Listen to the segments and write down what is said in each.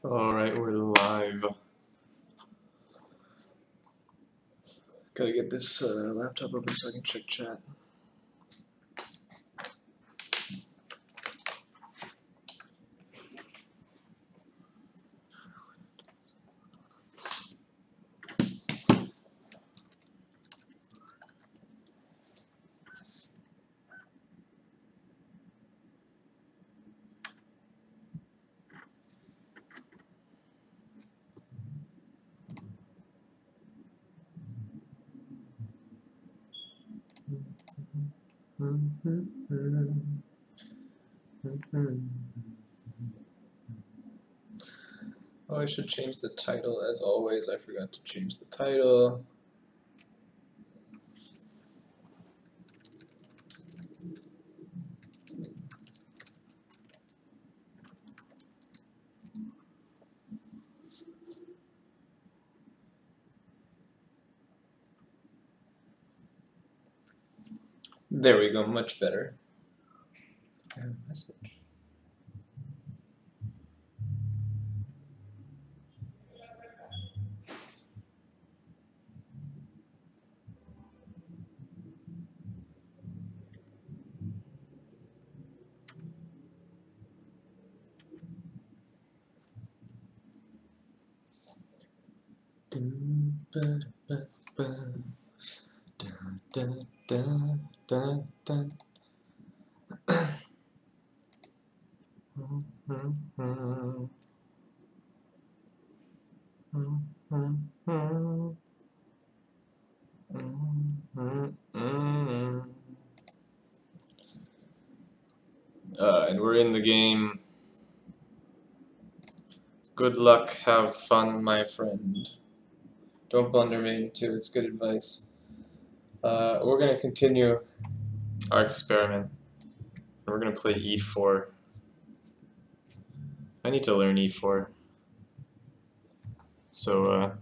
Alright, we're live. Gotta get this laptop open so I can check chat. Oh, I should change the title as always. I forgot to change the title. There we go, much better. Message. And we're in the game. Good luck, have fun, my friend. Don't blunder me into it's good advice. We're going to continue our experiment. We're going to play e4. I need to learn e4. So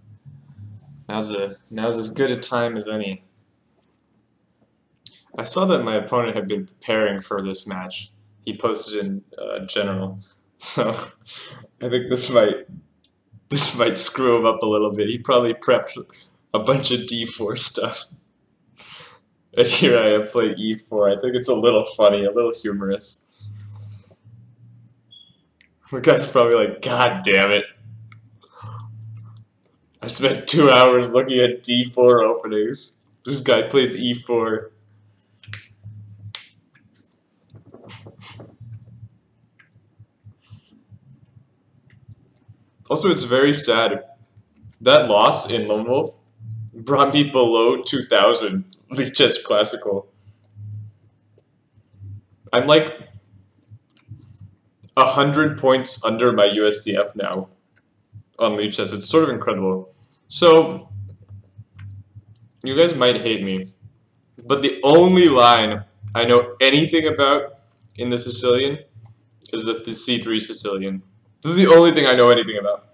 now's as good a time as any. I saw that my opponent had been preparing for this match. He posted in general, so I think this might screw him up a little bit. He probably prepped a bunch of d4 stuff. And here I have played e4. I think it's a little funny, a little humorous. The guy's probably like, God damn it. I spent 2 hours looking at d4 openings. This guy plays e4. Also, it's very sad. That loss in Lone Wolf brought me below 2000 League Chess Classical. I'm like 100 points under my USDF now on League Chess. It's sort of incredible. So, you guys might hate me, but the only line I know anything about in the Sicilian is the C3 Sicilian. This is the only thing I know anything about.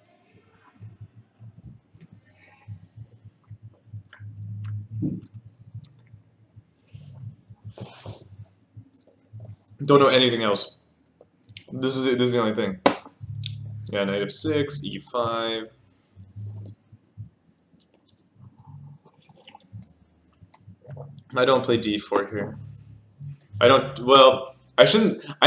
Don't know anything else. This is the only thing. Yeah, knight f6, e5. I don't play d4 here. I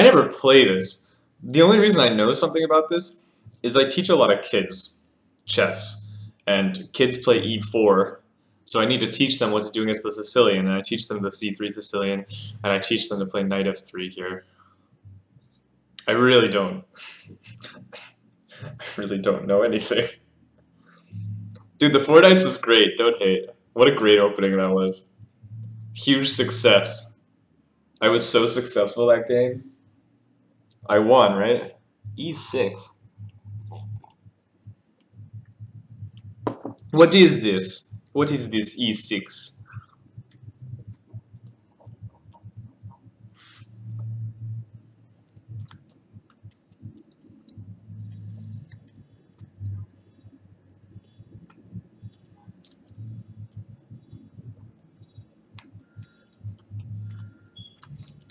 never play this. The only reason I know something about this is I teach a lot of kids chess, and kids play e4, so I need to teach them what to do against the Sicilian, and I teach them the c3 Sicilian, and I teach them to play knight f3 here. I really don't. I really don't know anything. Dude, the 4 knights was great, don't hate. What a great opening that was. Huge success. I was so successful that game. I won, right? e6. What is this? What is this e6?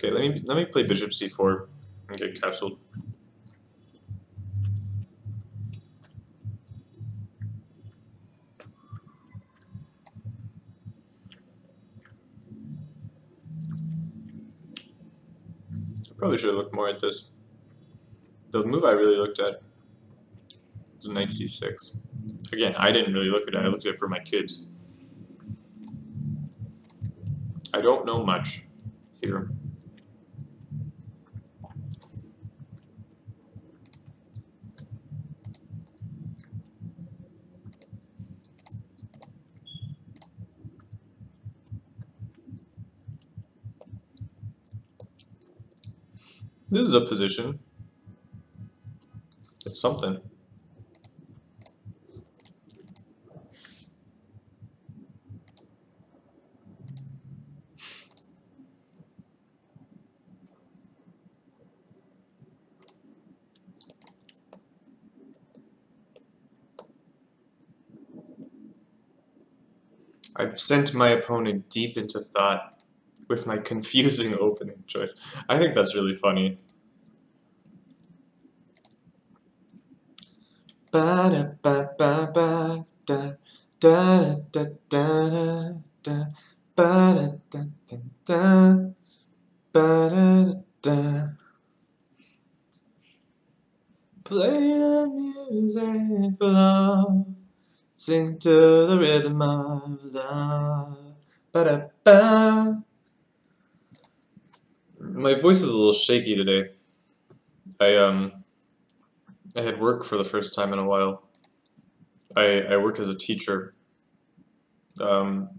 Okay, let me play bishop c4 and get castled. Probably should have looked more at this. The move I really looked at was knight c6. Again, I didn't really look at it. I looked at it for my kids. I don't know much here. This is a position. It's something. I've sent my opponent deep into thought with my confusing opening choice. I think that's really funny. Ba da ba ba ba da da da da da ba da da da da ba da da. Play the music for love, sing to the rhythm of love. Ba da ba. My voice is a little shaky today. I had work for the first time in a while. I work as a teacher, um,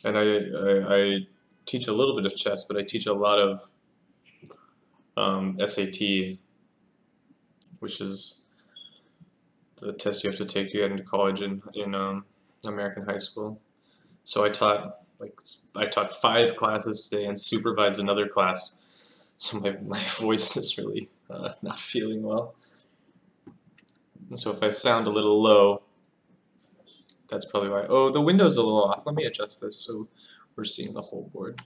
and I teach a little bit of chess, but I teach a lot of SAT, which is the test you have to take to get into college in American high school. So I taught 5 classes today and supervised another class. So my voice is really not feeling well. And so if I sound a little low, that's probably why. Oh, the window's a little off. Let me adjust this so we're seeing the whole board.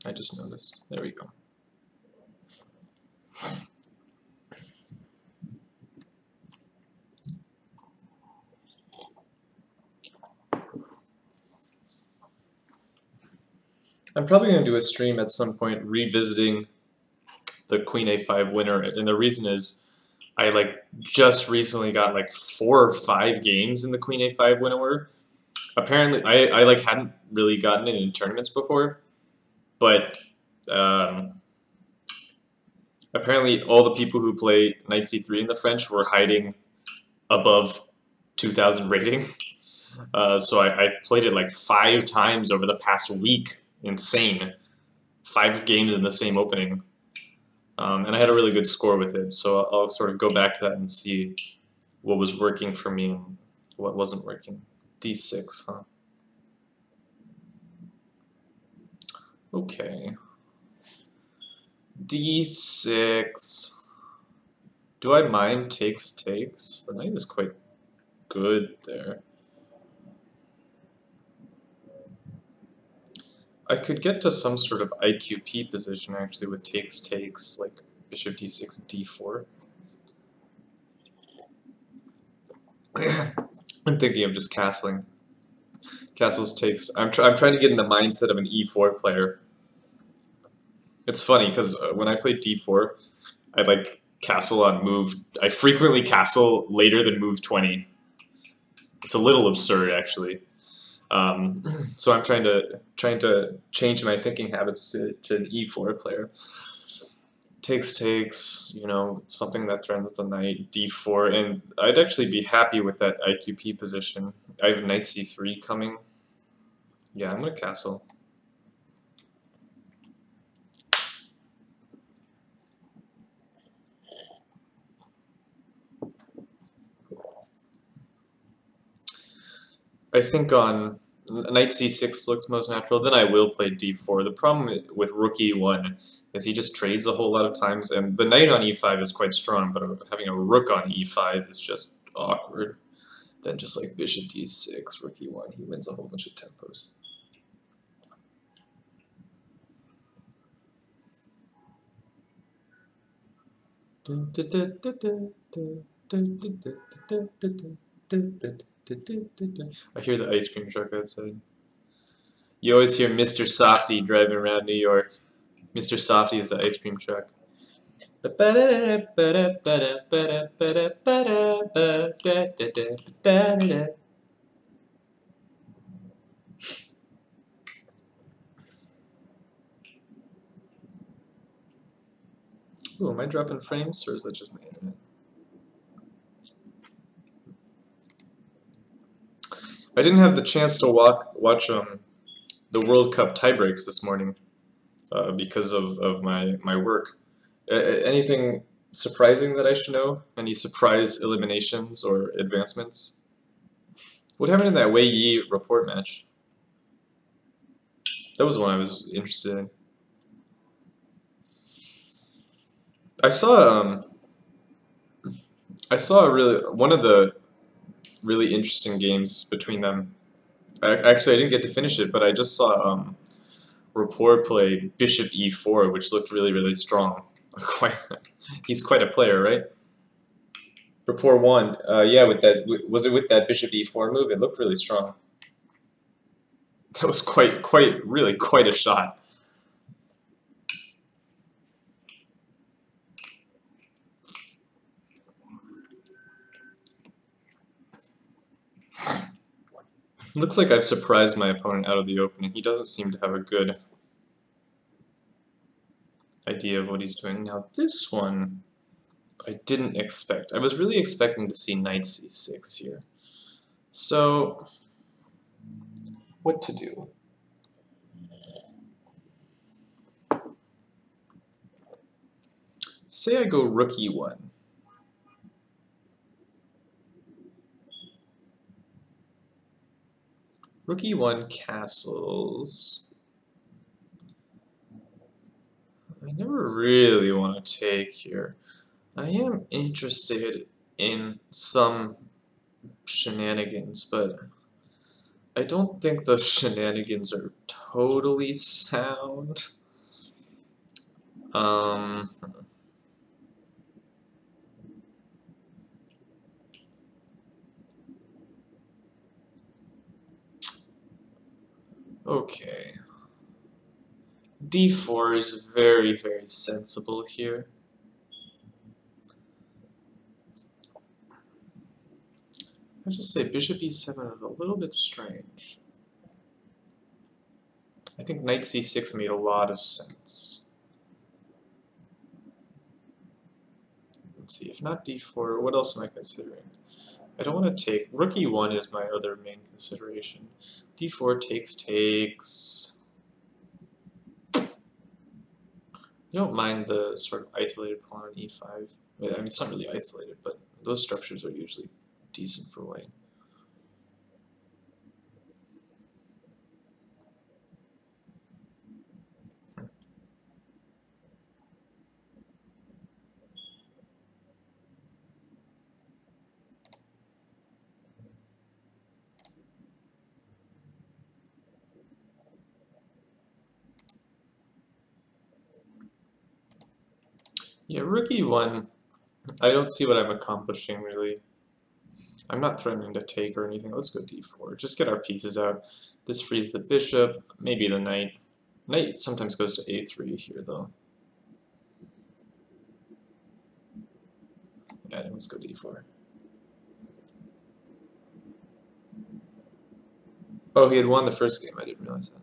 I just noticed. There we go. I'm probably going to do a stream at some point revisiting the Queen A5 winner, and the reason is I just recently got 4 or 5 games in the Queen A5 winner. Apparently, I hadn't really gotten it in tournaments before, but apparently all the people who play Knight C3 in the French were hiding above 2,000 rating. So I played it 5 times over the past week. Insane. 5 games in the same opening. And I had a really good score with it, so I'll sort of go back to that and see what was working for me and what wasn't working. D6, huh? Okay. D6. Do I mind takes? The knight is quite good there. I could get to some sort of IQP position actually with takes, like bishop d6, d4. I'm thinking of just castling. Castles takes. I'm trying to get in the mindset of an e4 player. It's funny because when I play d4, I castle on move. I frequently castle later than move 20. It's a little absurd actually. So I'm trying to change my thinking habits to an e4 player. Takes, something that threatens the knight, d4, and I'd actually be happy with that IQP position. I have knight c3 coming. Yeah, I'm gonna castle. I think on knight c6 looks most natural, then I will play d4. The problem with rook e1 is he just trades a whole lot of times, and the knight on e5 is quite strong, but having a rook on e5 is just awkward. Then just bishop d6, rook e1, he wins a whole bunch of tempos. I hear the ice cream truck outside. You always hear Mr. Softy driving around New York. Mr. Softy is the ice cream truck. Ooh, am I dropping frames, or is that just my internet? I didn't have the chance to watch the World Cup tiebreaks this morning because of my work. Anything surprising that I should know? Any surprise eliminations or advancements? What happened in that Wei Yi report match? That was one I was interested in. I saw one of the really interesting games between them. Actually, I didn't get to finish it, but I just saw Rapport play Bishop E4, which looked really strong. He's quite a player, right? Rapport won. Yeah, with that, was it with that Bishop E4 move? It looked really strong. That was really quite a shot. Looks like I've surprised my opponent out of the opening. He doesn't seem to have a good idea of what he's doing. Now this one, I didn't expect. I was really expecting to see Knight C6 here. So, what to do? Say I go Rook E1. Rook E1 castles. I never really want to take here. I am interested in some shenanigans, but I don't think those shenanigans are totally sound. Okay. D4 is very sensible here. I just say Bishop E7 is a little bit strange. I think Knight C6 made a lot of sense. Let's see, if not D4, what else am I considering? I don't want to take... Rook E1 is my other main consideration. D4 takes... I don't mind the sort of isolated pawn on E5. I mean, it's not really isolated, but those structures are usually decent for white. Yeah, Rook E1, I don't see what I'm accomplishing, really. I'm not threatening to take or anything. Let's go D4. Just get our pieces out. This frees the bishop, maybe the knight. Knight sometimes goes to A3 here, though. Yeah, let's go D4. Oh, he had won the first game. I didn't realize that.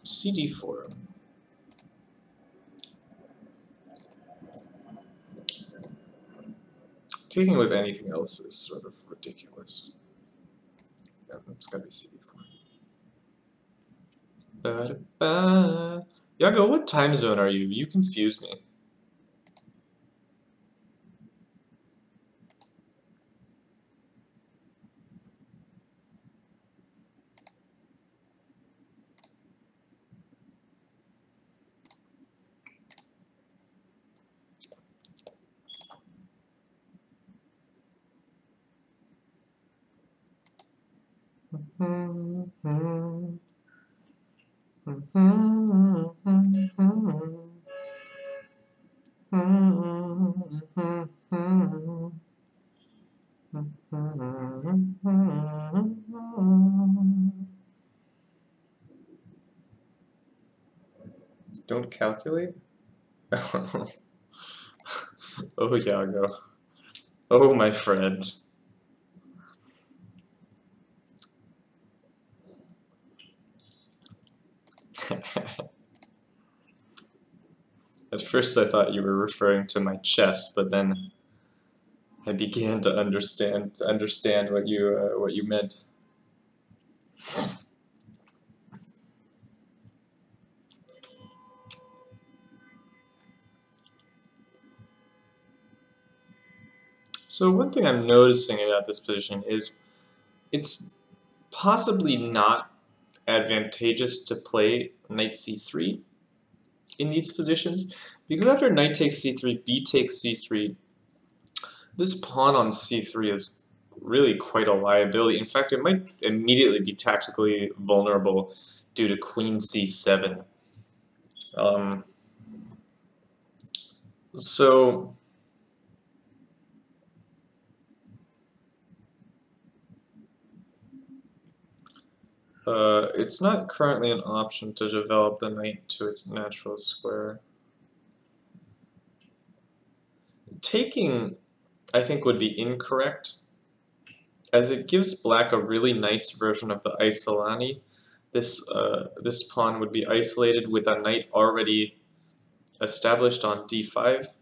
CD4. Taking with anything else is sort of ridiculous. It's gotta be CD4. Ba-da-ba. Yago, what time zone are you? You confused me. Don't calculate? Oh, Yago. Oh, my friend. At first I thought you were referring to my chess, but then I began to understand what you meant. So one thing I'm noticing about this position is it's possibly not advantageous to play knight c3 in these positions, because after knight takes c3, b takes c3, this pawn on c3 is really quite a liability. In fact, it might immediately be tactically vulnerable due to queen c7. So it's not currently an option to develop the knight to its natural square. Taking, I think, would be incorrect, as it gives black a really nice version of the isolani. This pawn would be isolated with a knight already established on d5.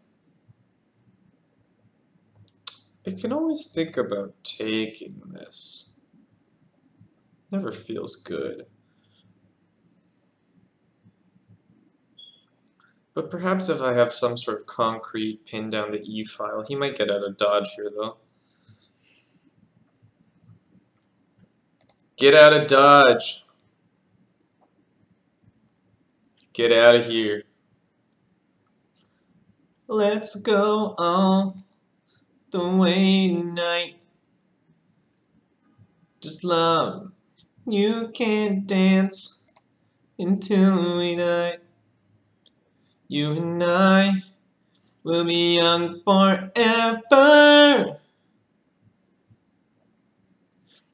I can always think about taking this. Never feels good. But perhaps if I have some sort of concrete pin down the e file, he might get out of dodge here though. Get out of dodge. Get out of here. Let's go all the way tonight. Just love. You can't dance until we die. You and I will be young forever.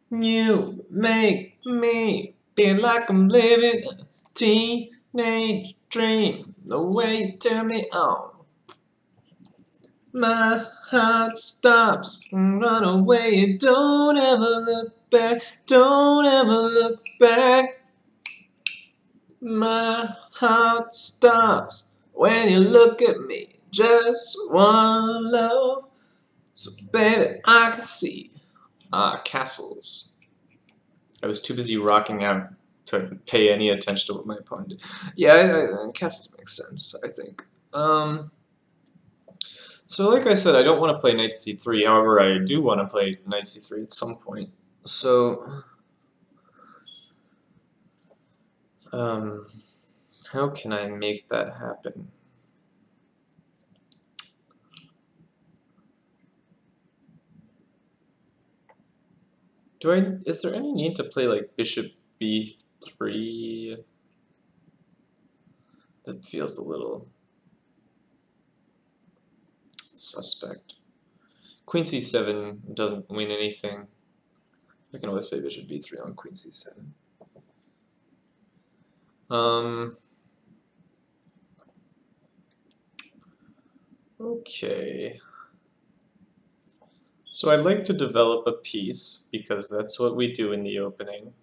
You make me feel like I'm living a teenage dream. The way you turn me on, my heart stops and run away. Don't ever look back. Don't ever look back. My heart stops when you look at me. Just one love. So baby, I can see our castles. I was too busy rocking out to pay any attention to what my opponent did. Yeah, castles make sense, I think. So like I said, I don't want to play knight c3. However, I do want to play knight c3 at some point. So, how can I make that happen? Is there any need to play like bishop b3? That feels a little suspect. Queen c7 doesn't win anything. I can always play bishop b3 on queen c7. Okay. So I'd like to develop a piece, because that's what we do in the opening.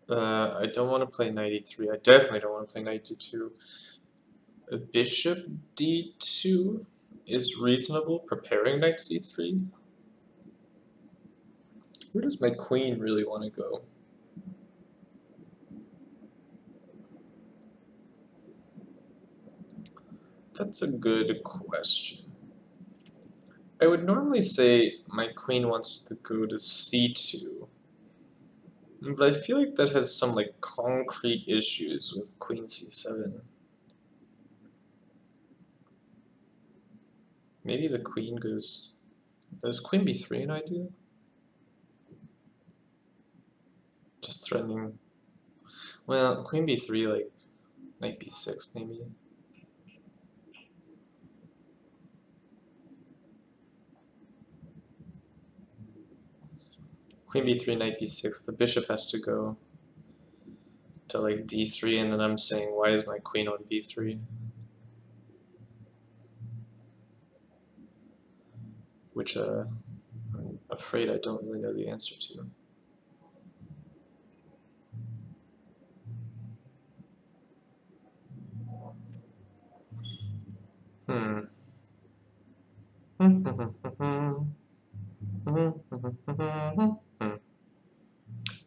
I don't want to play knight e3. I definitely don't want to play knight d2. Bishop d2 is reasonable, preparing knight c3. Where does my queen really want to go? That's a good question. I would normally say my queen wants to go to c2. But I feel like that has some like concrete issues with queen c7. Maybe the queen goes... Does queen b3 an idea? Just threatening... Well, queen b3, like, knight b6 maybe. Queen b3, knight b6, the bishop has to go to like d3, and then I'm saying, why is my queen on b3? Which I'm afraid I don't really know the answer to.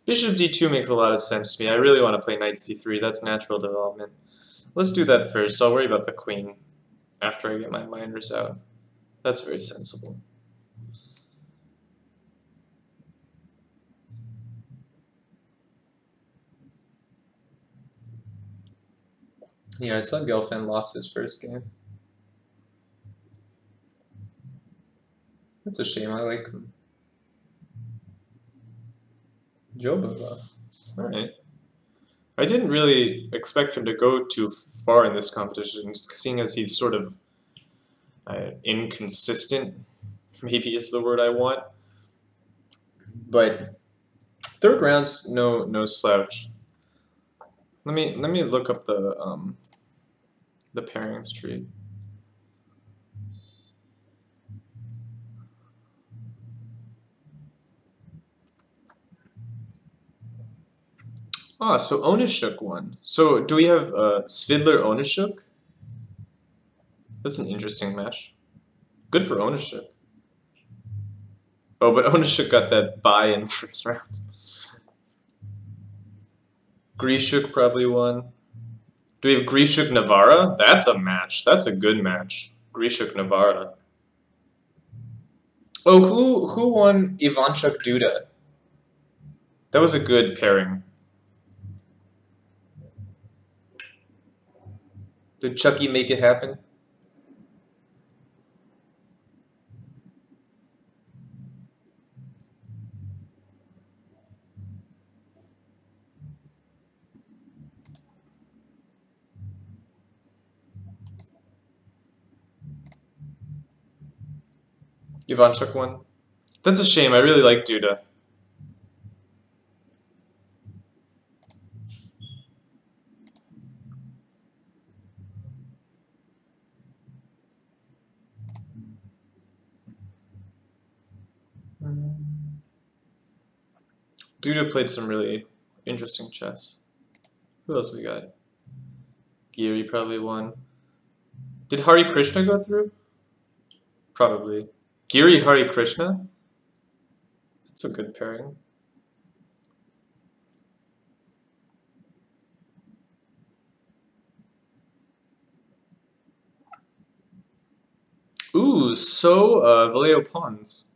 Bishop d2 makes a lot of sense to me. I really want to play knight c3. That's natural development. Let's do that first. I'll worry about the queen after I get my minders out. That's very sensible. Yeah, I saw Gelfand lost his first game. That's a shame. I like him. Jobova. Alright. I didn't really expect him to go too far in this competition, seeing as he's sort of inconsistent, maybe is the word I want. But third round's no slouch. Let me look up the pairings tree. Ah, so Onishuk won. So do we have Svidler Onishuk? That's an interesting match. Good for Onishuk. Oh, but Onishuk got that bye in the first round. Grishuk probably won. Do we have Grishuk Navara? That's a match. That's a good match. Grishuk Navara. Oh, who won Ivanchuk Duda? That was a good pairing. Did Chucky make it happen? Ivanchuk won. That's a shame. I really like Duda. Duda played some really interesting chess. Who else we got? Giri probably won. Did Hari Krishna go through? Probably. Giri Hari Krishna? That's a good pairing. Ooh, so Vallejo Pons.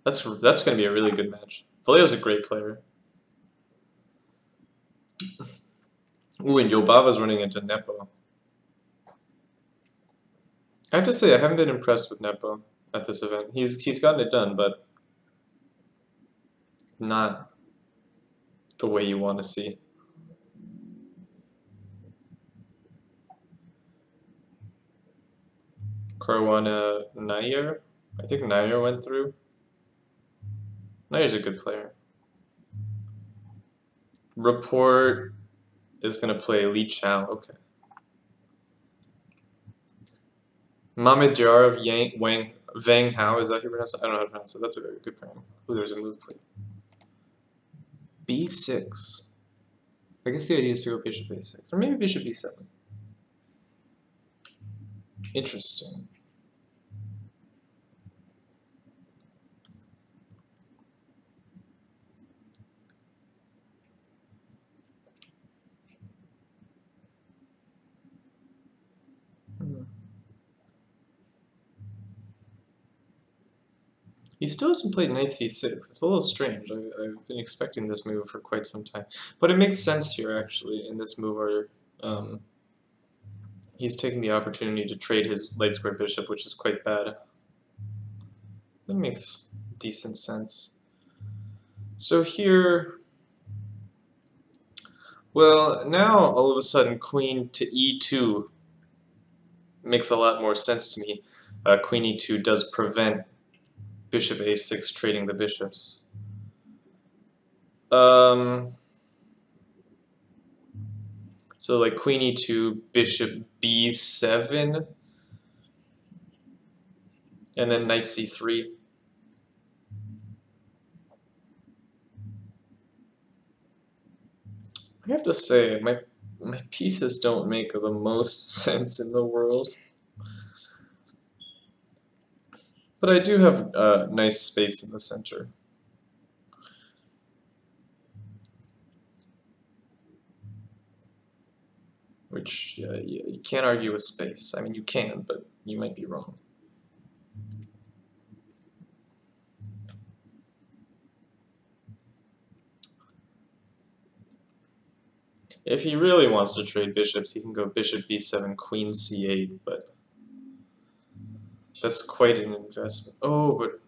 That's gonna be a really good match. Vallejo's a great player. Ooh, and Yobava's running into Nepo. I have to say, I haven't been impressed with Nepo at this event. He's gotten it done, but not the way you want to see. Caruana Nair? I think Nair went through. Nair's a good player. Report is going to play Li Chao. Okay. Mohamed Jar of Vang Hao, is that how you pronounce it? I don't know how to pronounce it. That's a very good pairing. Ooh, there's a move play. B6. I guess the idea is to go bishop a6. Or maybe bishop b7. Interesting. He still hasn't played knight c6. It's a little strange. I've been expecting this move for quite some time. But it makes sense here, actually, in this move where he's taking the opportunity to trade his light square bishop, which is quite bad. That makes decent sense. So here, well, now all of a sudden queen to e2 makes a lot more sense to me. Queen e2 does prevent bishop a6 trading the bishops. So like queen e2, bishop b7, and then knight c3. I have to say, my pieces don't make the most sense in the world. But I do have nice space in the center. Which, you can't argue with space. I mean, you can, but you might be wrong. If he really wants to trade bishops, he can go bishop b7, queen c8, but that's quite an investment. Oh, but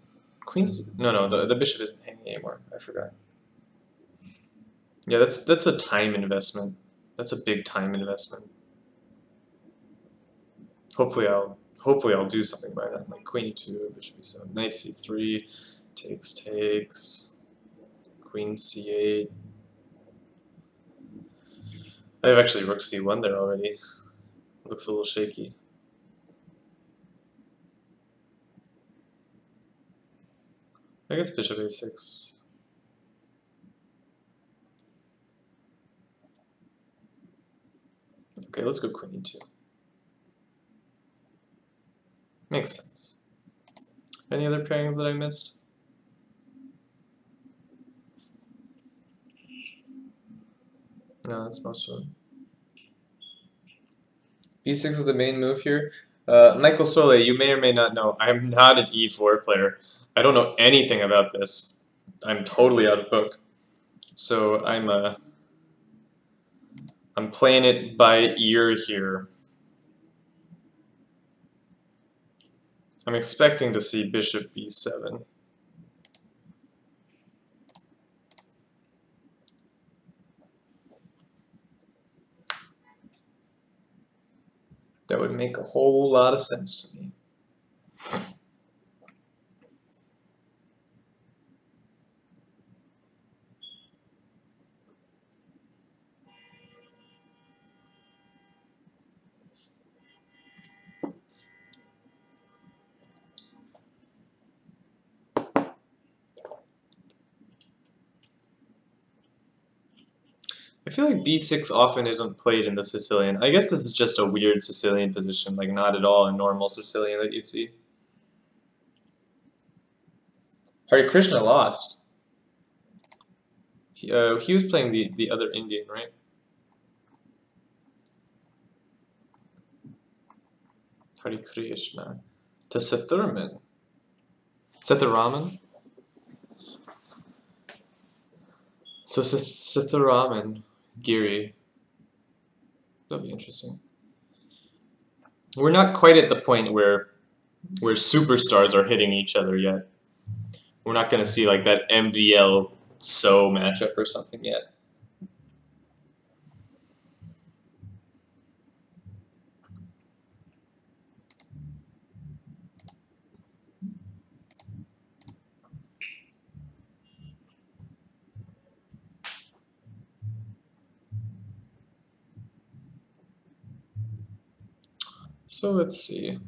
queen's... No, the bishop isn't hanging anymore. I forgot. Yeah, that's a time investment. That's a big time investment. Hopefully I'll do something by then, like queen e2, bishop e7, knight c3, takes, queen c8. I have actually rook c1 there already. Looks a little shaky. I guess bishop a6. Okay, let's go queen e2. Makes sense. Any other pairings that I missed? No, that's most of them. b6 is the main move here. Michael Sole, you may or may not know, I'm not an e4 player. I don't know anything about this. I'm totally out of book. So I'm playing it by ear here. I'm expecting to see bishop b7. That would make a whole lot of sense to me. I feel like b6 often isn't played in the Sicilian. I guess this is just a weird Sicilian position, like not at all a normal Sicilian that you see. Hare Krishna lost. He was playing the other Indian, right? Hare Krishna. To Sethuraman. Sethuraman? So Sethuraman, Giri. That'll be interesting. We're not quite at the point where superstars are hitting each other yet. We're not going to see like that MVL So matchup or something yet. So let's see. I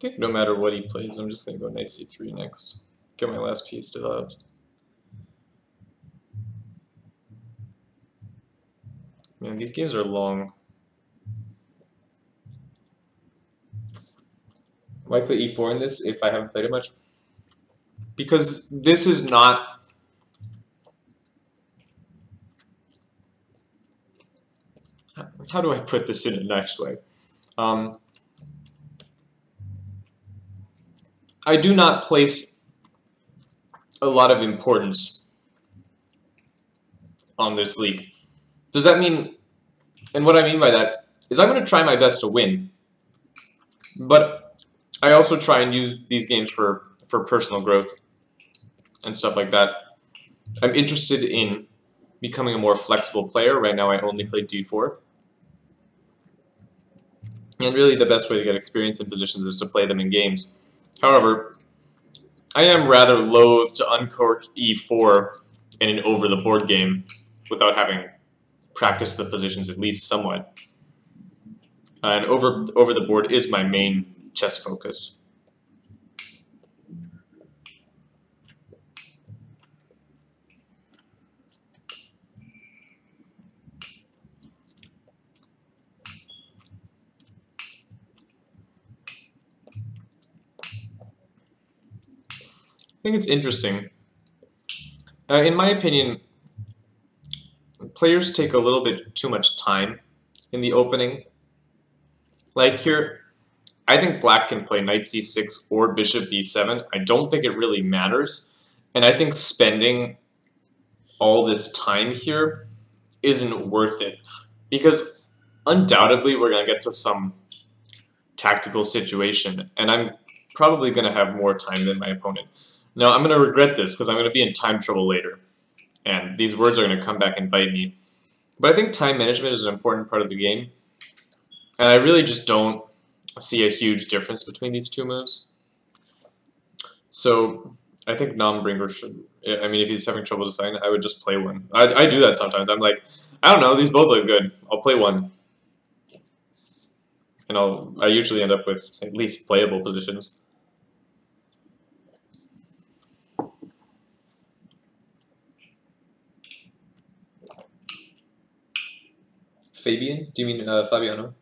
think no matter what he plays, I'm just going to go knight c3 next. Get my last piece developed. Man, these games are long. Why play e4 in this if I haven't played it much? Because this is not... How do I put this in a nice way? I do not place a lot of importance on this league. Does that mean, and what I mean by that is I'm going to try my best to win, but I also try and use these games for personal growth and stuff like that. I'm interested in becoming a more flexible player. Right now I only play d4. And really the best way to get experience in positions is to play them in games. However, I am rather loath to uncork e4 in an over-the-board game without having practiced the positions at least somewhat. And over the board is my main chess focus. I think it's interesting. In my opinion, players take a little bit too much time in the opening. Like here, I think black can play knight c6 or bishop b7. I don't think it really matters. And I think spending all this time here isn't worth it. Because undoubtedly we're going to get to some tactical situation. And I'm probably going to have more time than my opponent. Now, I'm going to regret this because I'm going to be in time trouble later. And these words are going to come back and bite me. But I think time management is an important part of the game. And I really just don't see a huge difference between these two moves. So I think nombringer should, I mean, if he's having trouble deciding, I would just play one. I do that sometimes. I'm like, I don't know, these both look good. I'll play one. And I usually end up with at least playable positions. Fabian? Do you mean Fabiano?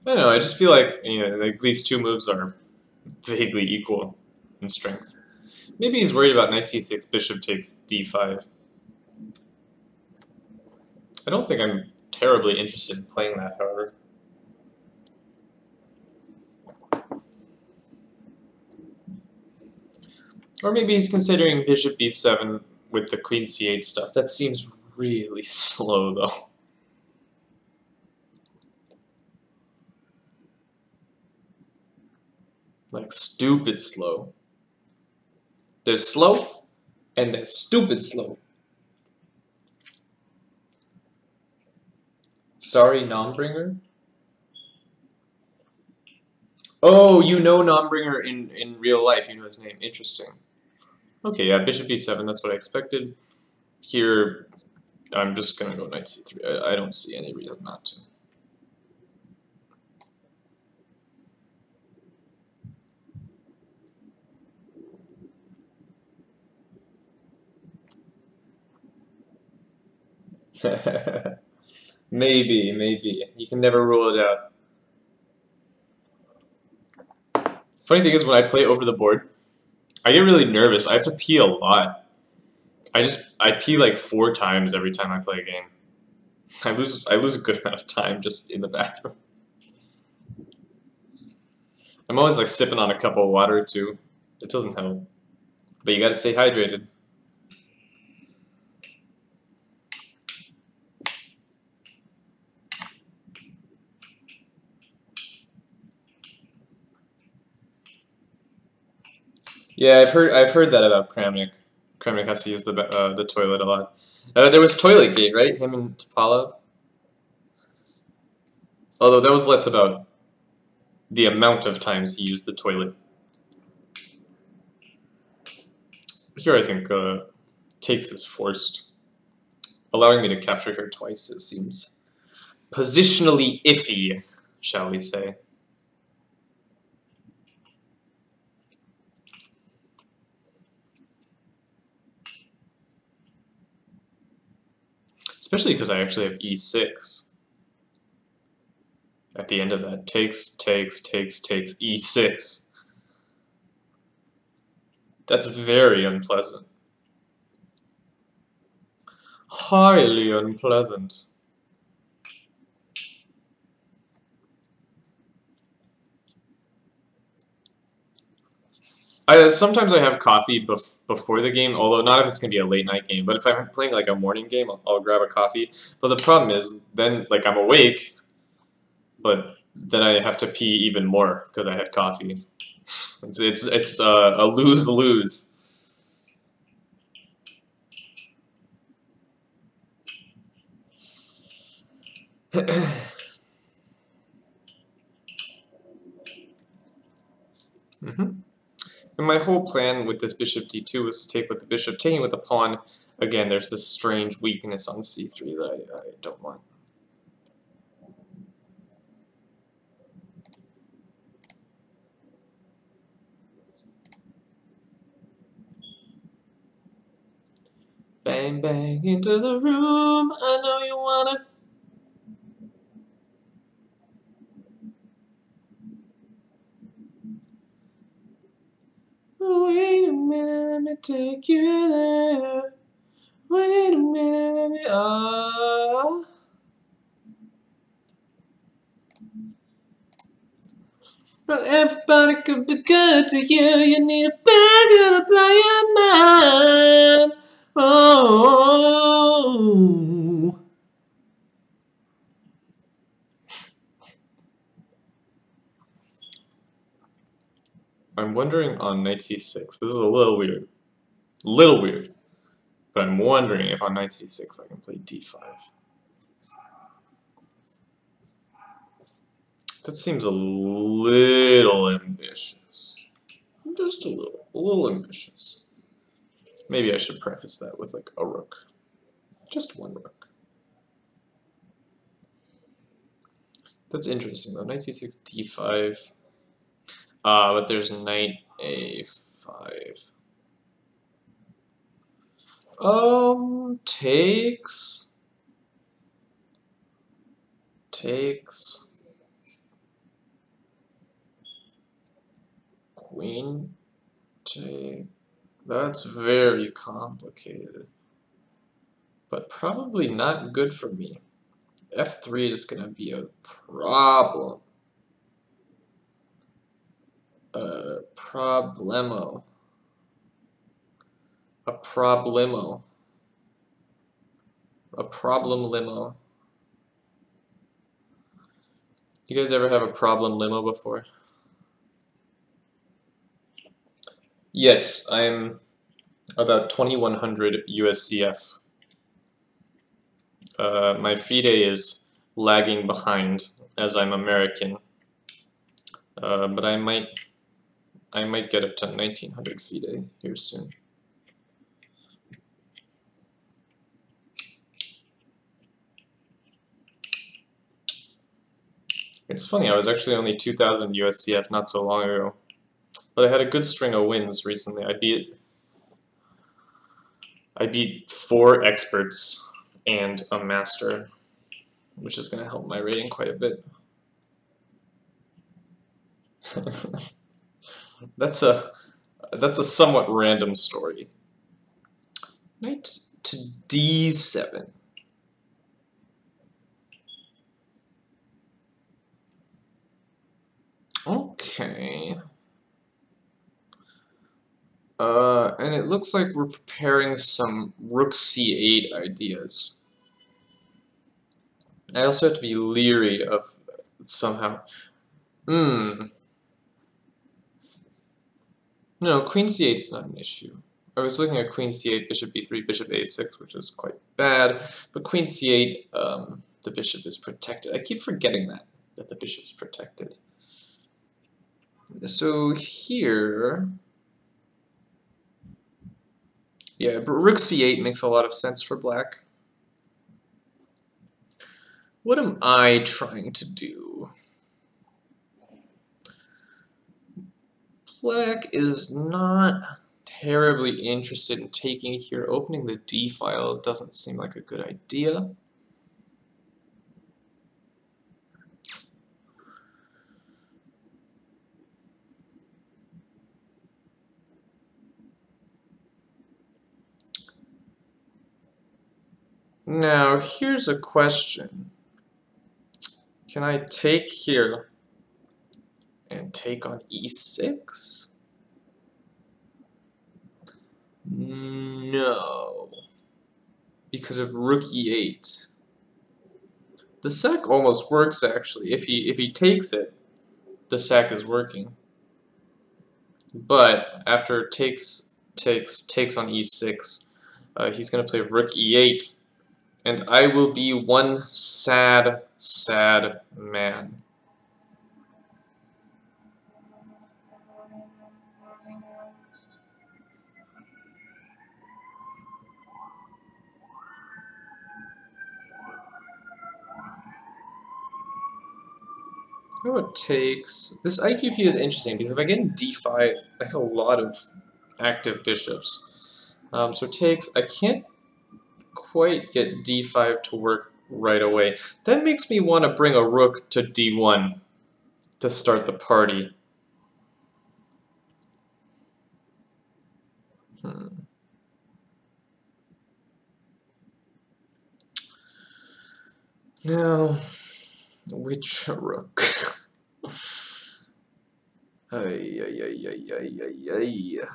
I don't know, I just feel like, like these two moves are vaguely equal in strength. Maybe he's worried about knight c6, bishop takes d5. I don't think I'm terribly interested in playing that, however. Or maybe he's considering bishop b7 with the queen c8 stuff. That seems really slow, though. Like, stupid slow. There's slow, and there's stupid slow. Sorry, nombringer? Oh, you know nombringer in real life. You know his name. Interesting. Okay, yeah, bishop b7, that's what I expected. Here, I'm just going to go knight c3. I don't see any reason not to. Maybe. You can never rule it out. Funny thing is, when I play over the board, I get really nervous. I have to pee a lot. I pee like 4 times every time I play a game. I lose a good amount of time just in the bathroom. I'm always like sipping on a cup of water too. It doesn't help. But you gotta stay hydrated. Yeah, I've heard that about Kramnik. Kramnik has to use the toilet a lot. There was Toilet Gate, right? Him and Topalov. Although that was less about the amount of times he used the toilet. Here I think takes is forced. Allowing me to capture her twice, it seems positionally iffy, shall we say. Especially because I actually have e6. At the end of that, takes, e6. That's very unpleasant. Highly unpleasant. Sometimes I have coffee before the game, although not if it's gonna be a late night game. But if I'm playing like a morning game, I'll grab a coffee. But the problem is, then like I'm awake, but then I have to pee even more because I had coffee. It's a lose-lose. And my whole plan with this bishop d2 was to take with the bishop, taking with the pawn. Again, there's this strange weakness on c3 that I don't want. Bang, bang into the room, I know you wanna. Wait a minute, let me take you there. Wait a minute, let me. But everybody could be good to you. You need a bag to blow your mind. Oh. I'm wondering on knight c6. This is a little weird. Little weird. But I'm wondering if on knight c6 I can play d5. That seems a little ambitious. Just a little ambitious. Maybe I should preface that with like a rook. Just one rook. That's interesting though. Knight c6, d5. But there's knight a5. Takes. Takes. Queen. Take. That's very complicated. But probably not good for me. F3 is going to be a problem. Problemo. A problemo. A problem limo. You guys ever have a problem limo before? Yes, I'm about 2100 USCF. My FIDE is lagging behind as I'm American, but I might get up to 1900 FIDE here soon. It's funny, I was actually only 2000 USCF not so long ago, but I had a good string of wins recently. I beat 4 experts and a master, which is going to help my rating quite a bit. That's a somewhat random story. Knight to d7. Okay. And it looks like we're preparing some rook c8 ideas. I also have to be leery of somehow. No, queen c8 is not an issue. I was looking at queen c8, bishop b3, bishop a6, which is quite bad. But queen c8, the bishop is protected. I keep forgetting that the bishop is protected. So here, yeah, but rook c8 makes a lot of sense for black. What am I trying to do? Black is not terribly interested in taking here. Opening the d file doesn't seem like a good idea. Now, here's a question. Can I take here and take on e6? No, because of rook e8. The sack almost works actually. If he takes it, the sack is working. But after takes on e6, he's gonna play rook e8, and I will be one sad, sad man. Oh, it takes. This IQP is interesting because if I get in d5, I have a lot of active bishops. So it takes. I can't quite get d5 to work right away. That makes me want to bring a rook to d1 to start the party. Now, which rook? Ay, ay, ay, ay, ay, ay, ay.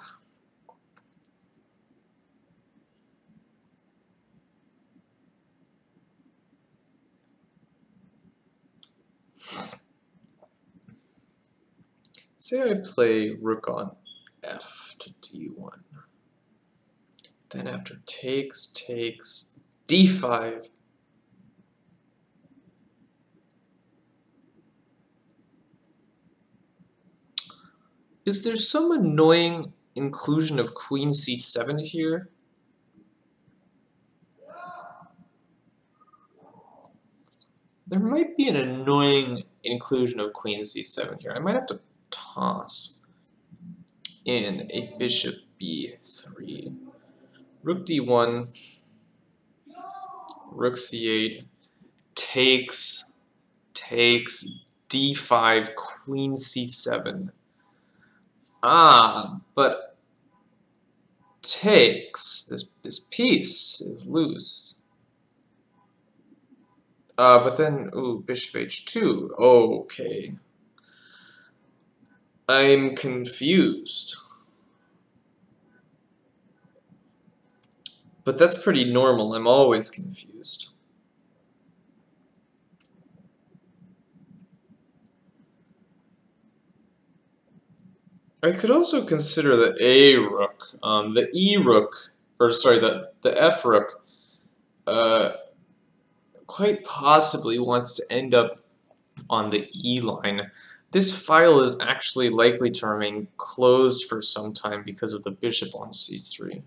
Say I play rook on f to d1. Then after takes, d5. Is there some annoying inclusion of queen c7 here? There might be an annoying inclusion of queen c7 here. I might have to toss in a bishop b3. Rook d1, rook c8, takes, d5, queen c7. Ah, but takes. This piece is loose. But then, ooh, bishop h2. Okay. I'm confused. But that's pretty normal. I'm always confused. I could also consider the A rook, the E rook, or sorry, the F rook, quite possibly wants to end up on the E line. This file is actually likely to remain closed for some time because of the bishop on C3.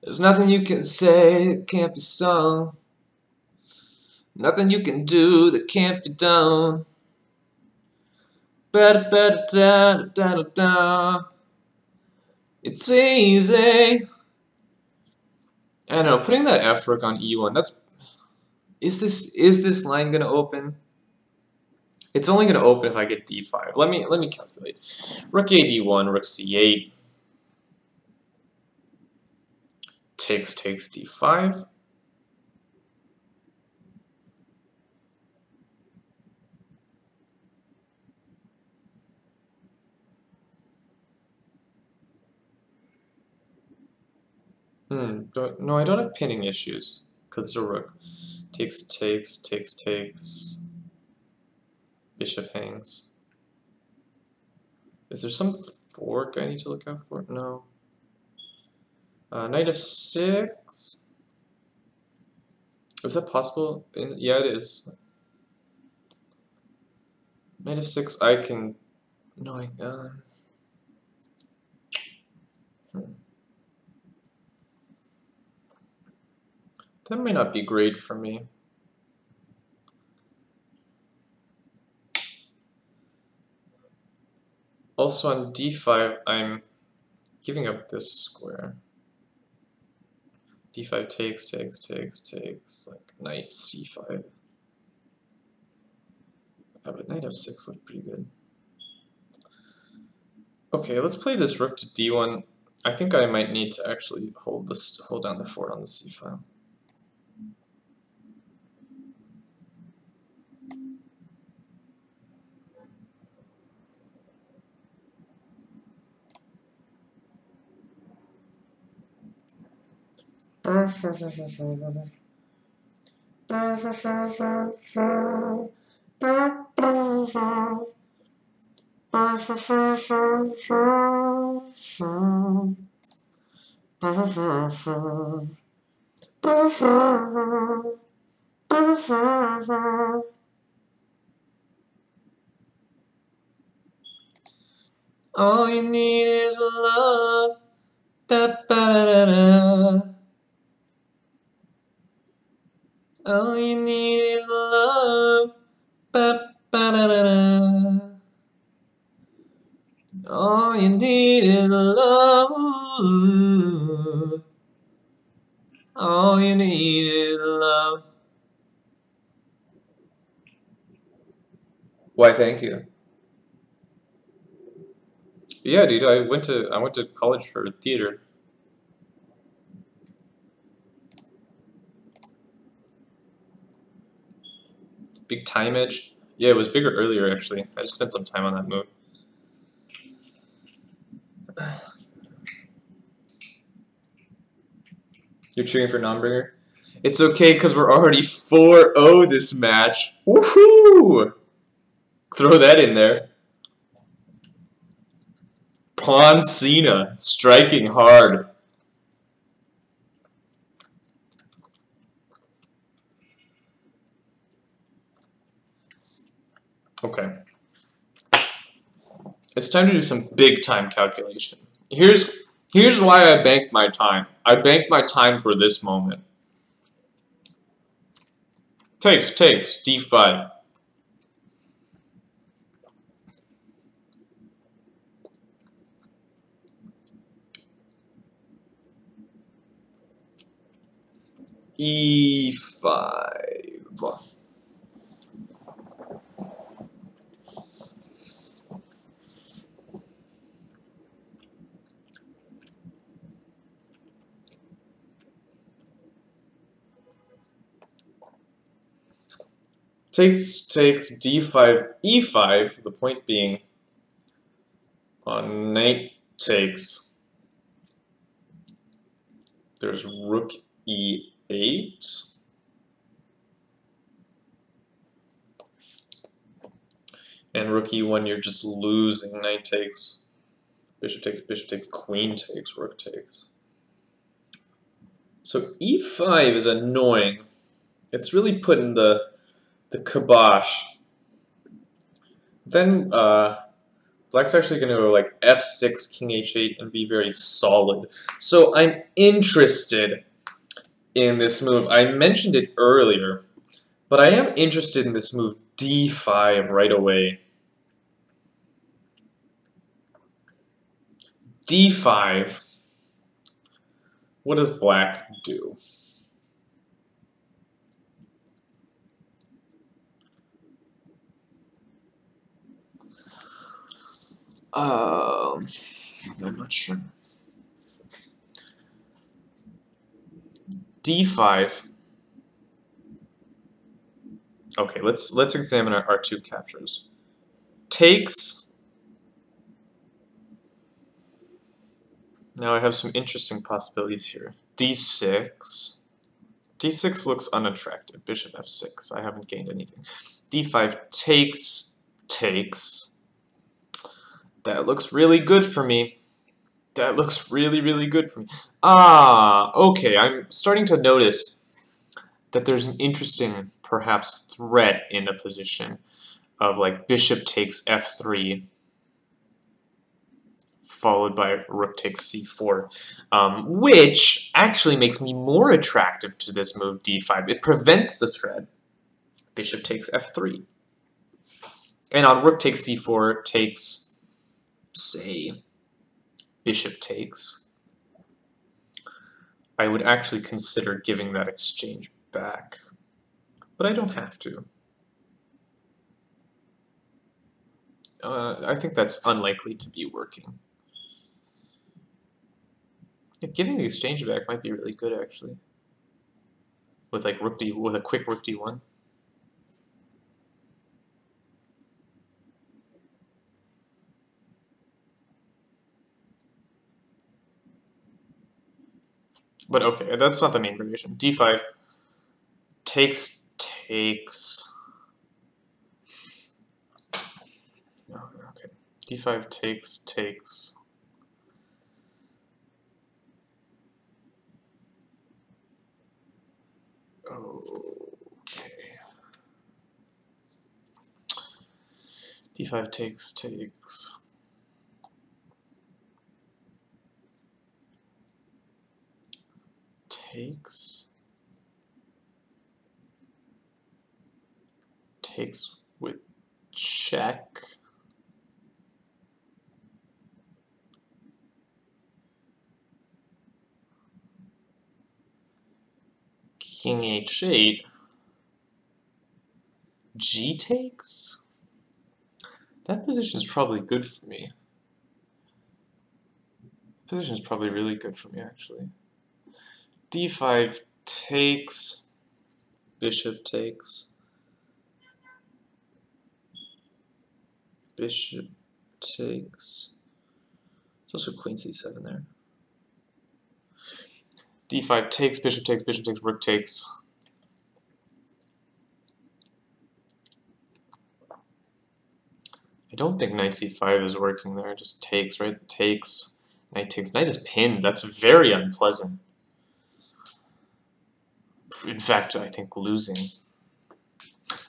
There's nothing you can say that can't be sung. Nothing you can do that can't be done. Better, better, da, da, da, da. It's easy. I don't know, putting that F rook on E1, that's... Is this line gonna open? It's only gonna open if I get D5. Let me calculate. Rook A D1, rook C8. Takes D5. No, I don't have pinning issues, because it's a rook. Takes. Bishop hangs. Is there some fork I need to look out for? No. Knight f6. Is that possible? Yeah, it is. Knight f6, I can... No, That may not be great for me. Also on d5, I'm giving up this square. D5 takes, like knight C5. But knight F6 looked pretty good. Okay, let's play this rook to D1. I think I might need to actually hold down the fort on the C file. All you need is love. Da ba da da. All you need is love. Ba ba da da da. All you need is love. All you need is love. Why, thank you. Yeah, dude, I went to college for theater. Big time edge. Yeah, it was bigger earlier actually. I just spent some time on that move. You're cheering for nombringer? It's okay because we're already 4-0 this match. Woohoo! Throw that in there. Pawn Cena, striking hard. Okay. It's time to do some big time calculation. Here's why I banked my time. I banked my time for this moment. Takes, D5. E5. Takes, D5, E5, the point being on knight takes, there's rook E8. And rook E1, you're just losing. Knight takes, bishop takes, queen takes, rook takes. So E5 is annoying. It's really putting the kibosh. Then Black's actually going to go like F6, King H8, and be very solid. So I'm interested in this move. I mentioned it earlier, but I am interested in this move D5 right away. D5. What does Black do? I'm not sure. D5. Okay, let's examine our two captures. Takes. Now I have some interesting possibilities here. D6. D6 looks unattractive. Bishop F6. I haven't gained anything. D5 takes. That looks really good for me. That looks really, really good for me. Ah, okay. I'm starting to notice that there's an interesting, perhaps, threat in the position of like bishop takes F3, followed by rook takes C4, which actually makes me more attractive to this move D5. It prevents the threat. Bishop takes F3. And on rook takes C4 takes, say, bishop takes, I would actually consider giving that exchange back. But I don't have to. I think that's unlikely to be working. Yeah, giving the exchange back might be really good, actually. With like rook d, with a quick rook d1. But okay, that's not the main variation. d5 takes. Oh, okay, d5 takes. Okay. d5 takes. Takes with check. King h8. G takes? That position is probably good for me. Position is probably really good for me, actually. d5 takes. Bishop takes. Bishop takes. There's also queen c7 there. d5 takes, bishop takes, rook takes. I don't think knight c5 is working there. It just takes, right? Takes. Knight takes. Knight is pinned. That's very unpleasant. In fact, I think losing.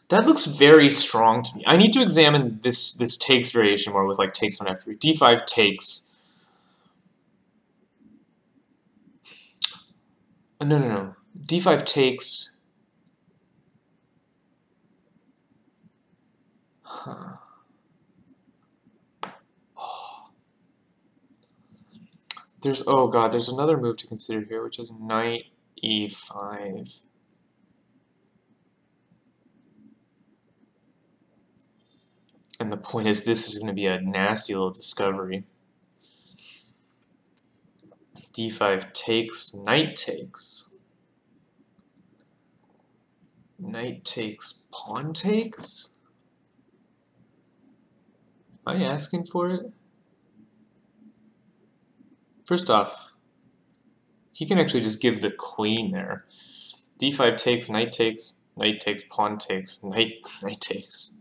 That looks very strong to me. I need to examine this takes variation more with like takes on f3. d5 takes. No. d5 takes. Huh. Oh god, there's another move to consider here, which is knight e5. And the point is, this is going to be a nasty little discovery. d5 takes, knight takes. Knight takes, pawn takes? Am I asking for it? First off, he can actually just give the queen there. d5 takes, knight takes, pawn takes, knight takes.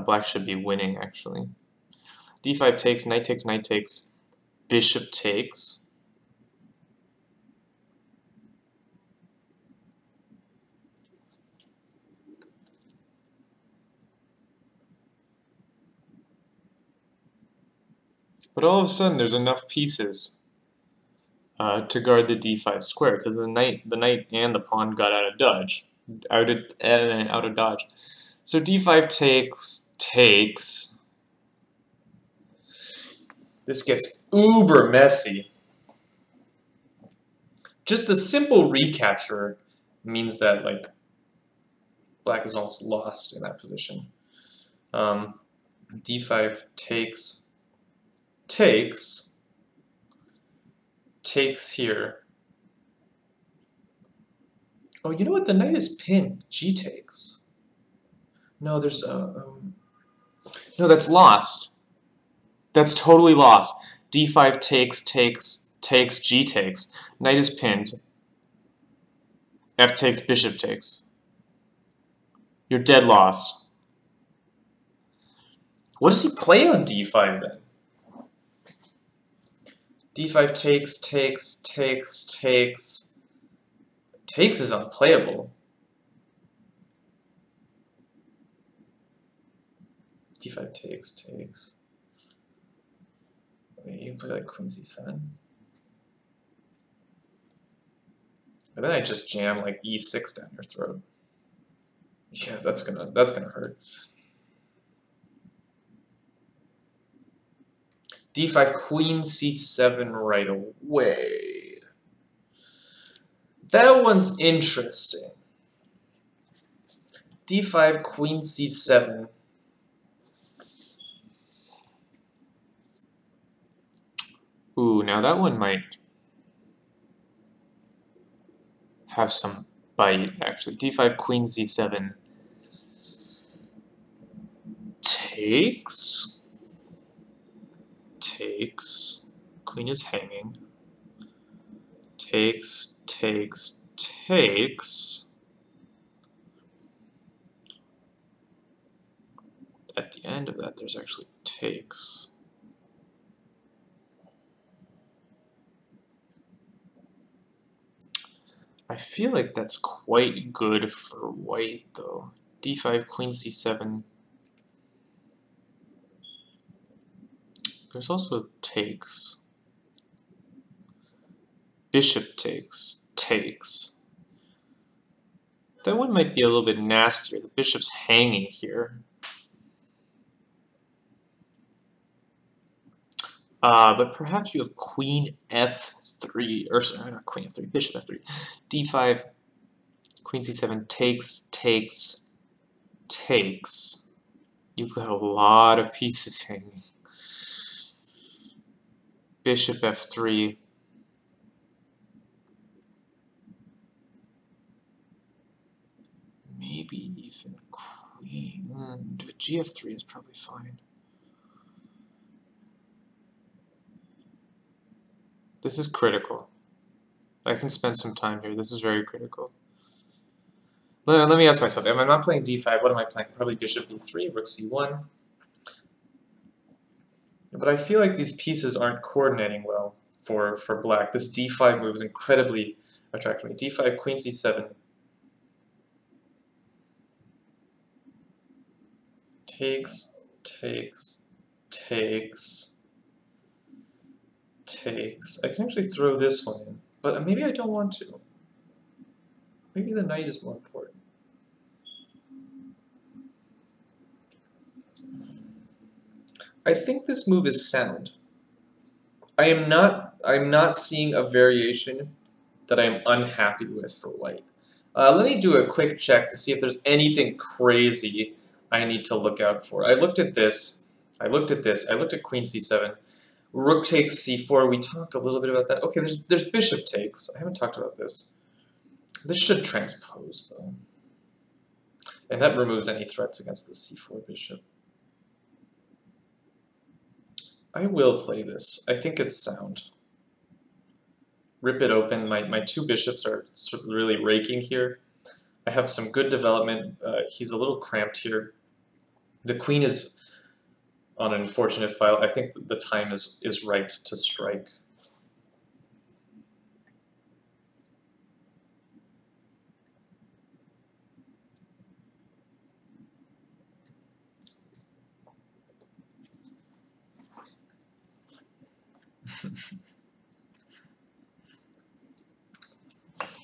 Black should be winning, actually. d5 takes, knight takes, bishop takes. But all of a sudden, there's enough pieces to guard the d5 square, because the knight and the pawn got out of dodge. Out of dodge. So d5 takes. This gets uber messy. Just the simple recapture means that like black is almost lost in that position. d5 takes here. Oh, you know what? The knight is pinned. G takes. No, there's no, that's lost. That's totally lost. d5 takes, G takes. Knight is pinned. F takes, bishop takes. You're dead lost. What does he play on d5 then? d5 takes. Takes is unplayable. d5 takes. Wait, you can play like queen c7. And then I just jam like e6 down your throat. Yeah, that's gonna hurt. d5, queen c7 right away. That one's interesting. d5, queen c7. Ooh, now that one might have some bite, actually. d5, queen z7. Takes. Takes. Queen is hanging. Takes, takes, takes. At the end of that, there's actually takes. I feel like that's quite good for white, though. d5, queen c7. There's also takes. Bishop takes. Takes. That one might be a little bit nastier. The bishop's hanging here. But perhaps you have queen f3, or sorry, not queen f3, bishop f3. d5, queen c7, takes, takes, takes. You've got a lot of pieces hanging. Bishop f3. Maybe even queen. Gf3 is probably fine. This is critical. I can spend some time here. This is very critical. Let me ask myself, am I not playing d5? What am I playing? Probably bishop e3, rook c1. But I feel like these pieces aren't coordinating well for black. This d5 move is incredibly attracting me. d5, queen c7. Takes, takes, takes, takes. I can actually throw this one in, but maybe I don't want to. Maybe the knight is more important. I think this move is sound. I'm not seeing a variation that I'm unhappy with for white. Let me do a quick check to see if there's anything crazy I need to look out for. I looked at this. I looked at this. I looked at queen c7. Rook takes c4. We talked a little bit about that. Okay, there's bishop takes. I haven't talked about this. This should transpose, though. And that removes any threats against the c4 bishop. I will play this. I think it's sound. Rip it open. My two bishops are sort of really raking here. I have some good development. He's a little cramped here. The queen is on an unfortunate file. I think the time is right to strike.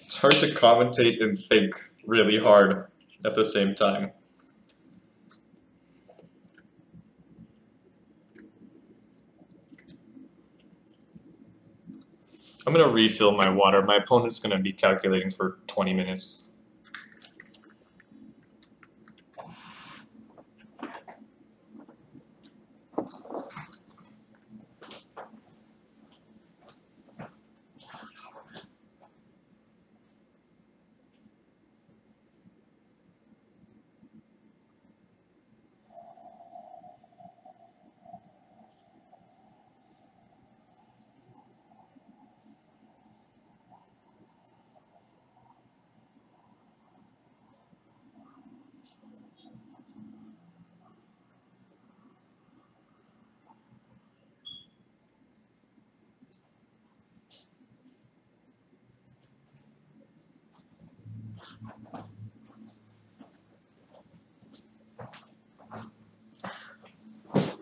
It's hard to commentate and think really hard at the same time. I'm going to refill my water. My opponent's going to be calculating for 20 minutes.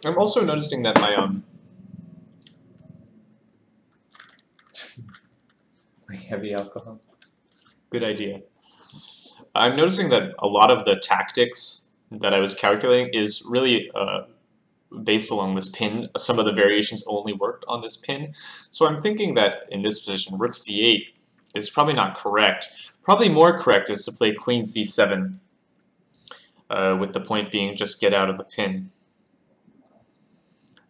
I'm also noticing that my heavy alcohol. Good idea. I'm noticing that a lot of the tactics that I was calculating is really based along this pin. Some of the variations only worked on this pin. So I'm thinking that in this position, rook c8 is probably not correct. Probably more correct is to play queen c7, with the point being just get out of the pin.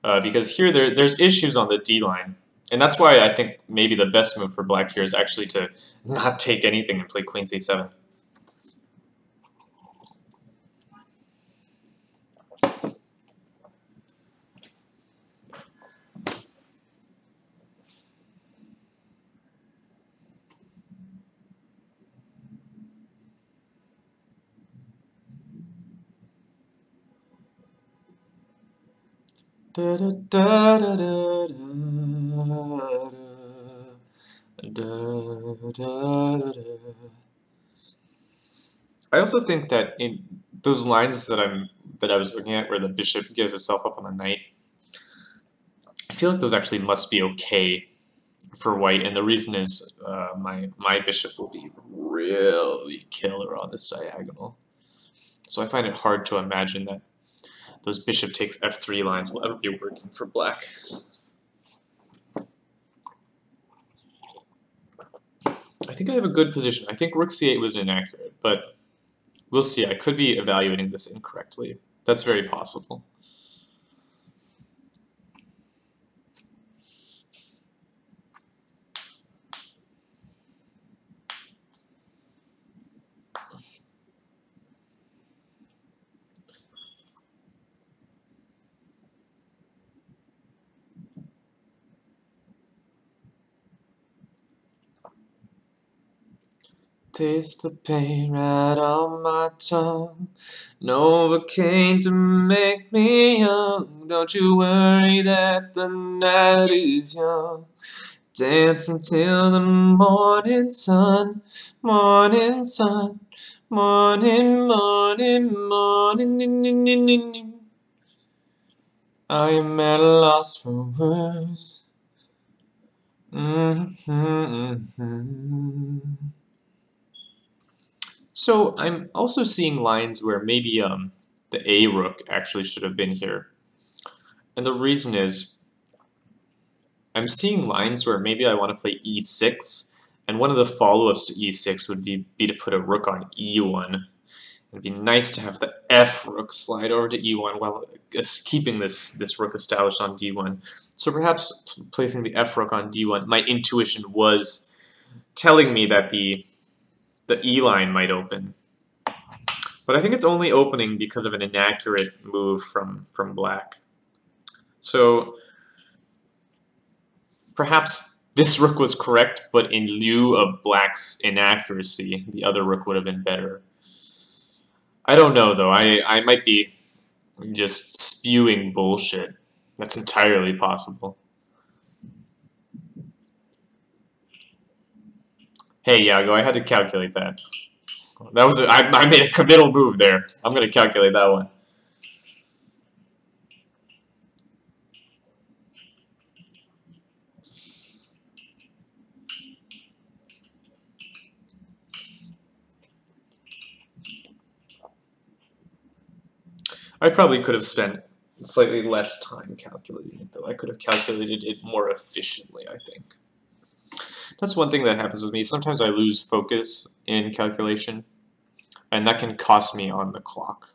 Because here there's issues on the d line. And that's why I think maybe the best move for black here is actually to not take anything and play queen c7. Da, da, da, da, da, da, da, da. I also think that in those lines that I was looking at where the bishop gives itself up on the knight, I feel like those actually must be okay for white, and the reason is my bishop will be really killer on this diagonal. So I find it hard to imagine that those bishop takes f3 lines will ever be working for black. I think I have a good position. I think rook c8 was inaccurate, but we'll see. I could be evaluating this incorrectly. That's very possible. Taste the pain right on my tongue. Novocaine to make me young. Don't you worry that the night is young. Dance until the morning sun, morning sun, morning, morning, morning. I am at a loss for words. So I'm also seeing lines where maybe the A rook actually should have been here. And the reason is I'm seeing lines where maybe I want to play e6, and one of the follow-ups to e6 would be to put a rook on e1. It'd be nice to have the f rook slide over to e1 while keeping this rook established on d1. So perhaps placing the f rook on d1, my intuition was telling me that the E line might open. But I think it's only opening because of an inaccurate move from black. So perhaps this rook was correct, but in lieu of black's inaccuracy, the other rook would have been better. I don't know, though. I might be just spewing bullshit. That's entirely possible. Hey, Yago, I had to calculate that. That was I made a committal move there. I'm going to calculate that one. I probably could have spent slightly less time calculating it, though. I could have calculated it more efficiently, I think. That's one thing that happens with me. Sometimes I lose focus in calculation, and that can cost me on the clock.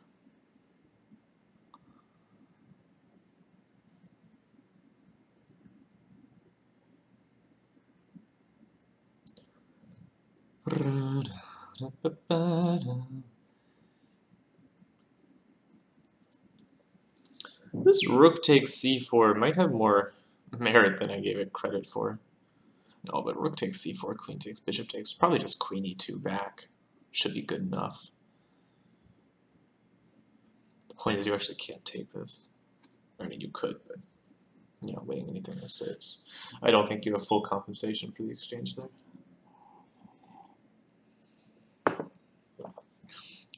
This rook takes c4 might have more merit than I gave it credit for. No, but rook takes c4, queen takes, bishop takes, probably just queen e2 back. Should be good enough. The point is you actually can't take this. I mean, you could, but you know, weighing anything else, it's. I don't think you have full compensation for the exchange there.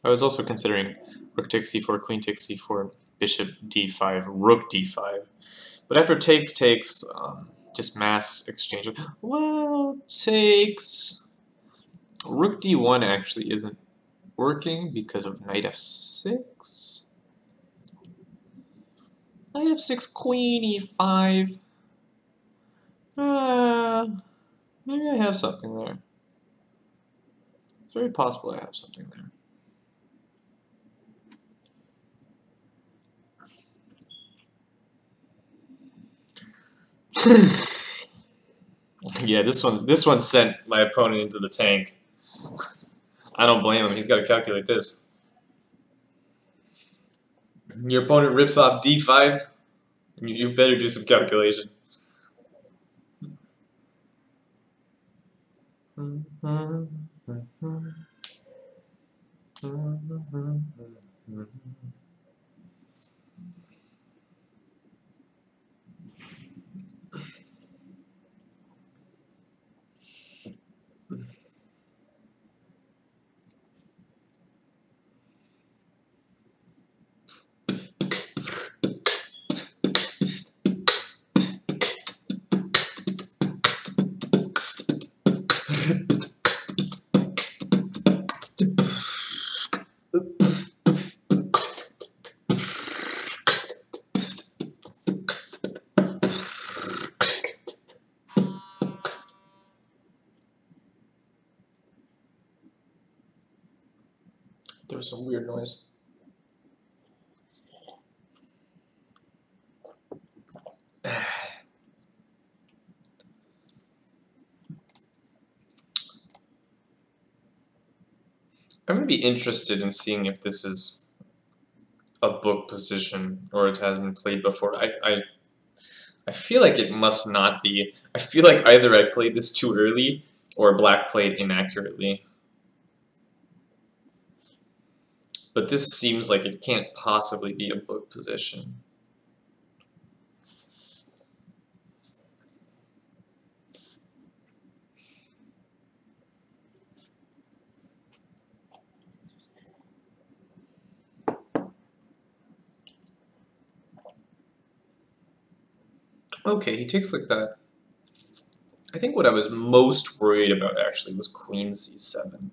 I was also considering rook takes c4, queen takes c4, bishop d5, rook d5. But after takes, just mass exchange. Well, takes. Rook d1 actually isn't working because of knight f6. I have 6 queen e5. Maybe I have something there. It's very possible I have something there. Yeah, this one sent my opponent into the tank. I don't blame him. He's got to calculate this. Your opponent rips off d5, and you better do some calculation. There was some weird noise. I'm going to be interested in seeing if this is a book position or it has been played before. I feel like it must not be. I feel like either I played this too early or black played inaccurately. But this seems like it can't possibly be a book position. Okay, he takes like that. I think what I was most worried about actually was queen c7.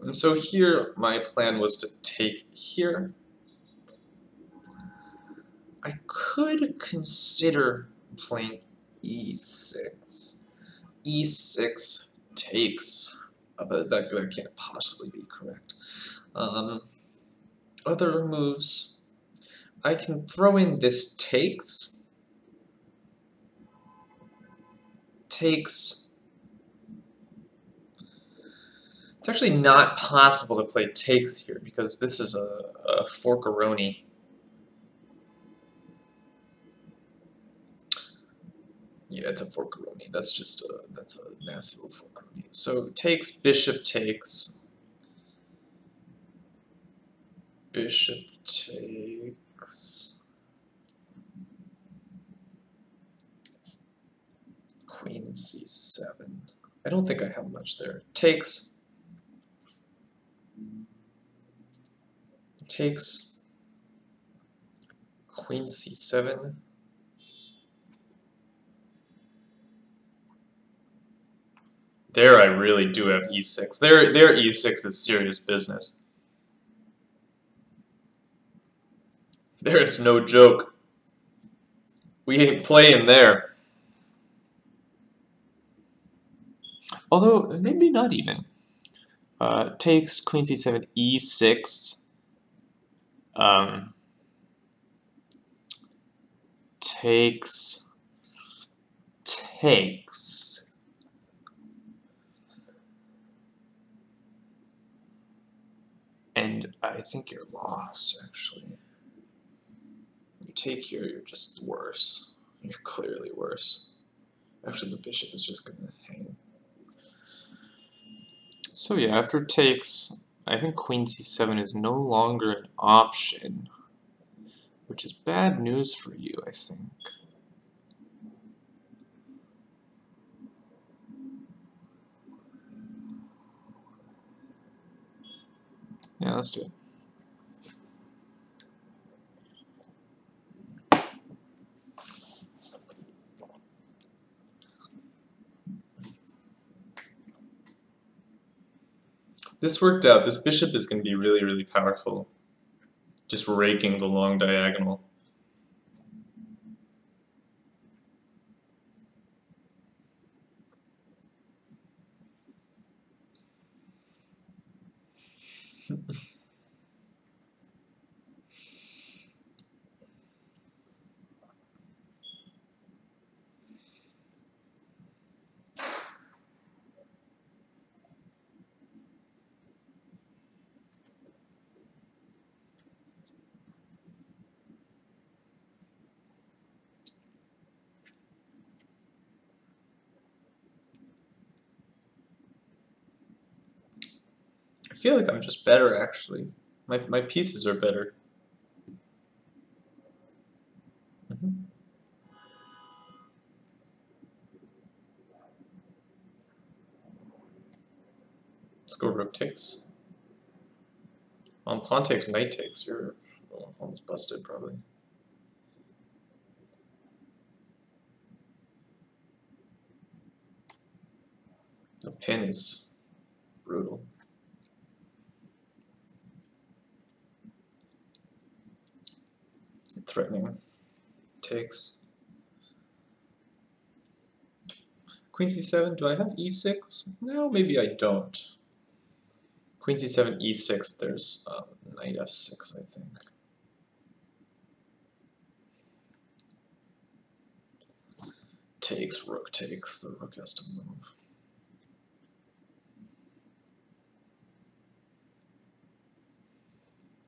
And so here my plan was to take here. I could consider playing e6. e6 takes, but that can't possibly be correct. Other moves, I can throw in this takes. It's actually not possible to play takes here because this is a forkaroni. Yeah, it's a forkaroni. That's a massive forkaroni. So takes, bishop takes. Bishop takes. Queen c7. I don't think I have much there. Takes. Takes. Queen c7. There I really do have e6. Their e6 is serious business. There it's no joke. We ain't playing there. Although, maybe not even. Takes, queen c7, e6. Takes. And I think you're lost, actually. You take here, you're just worse. You're clearly worse. Actually, the bishop is just going to hang. So yeah, after takes, I think queen c7 is no longer an option, which is bad news for you, I think. Yeah, let's do it. This worked out. This bishop is going to be really, really powerful. Just raking the long diagonal. I feel like I'm just better, actually. My pieces are better. Let's go rook takes. Pawn takes, knight takes. You're almost busted, probably. The pin is brutal. Threatening. Takes. Queen c7, do I have e6? No, maybe I don't. Queen c7, e6, there's knight f6, I think. Takes, rook takes, the rook has to move.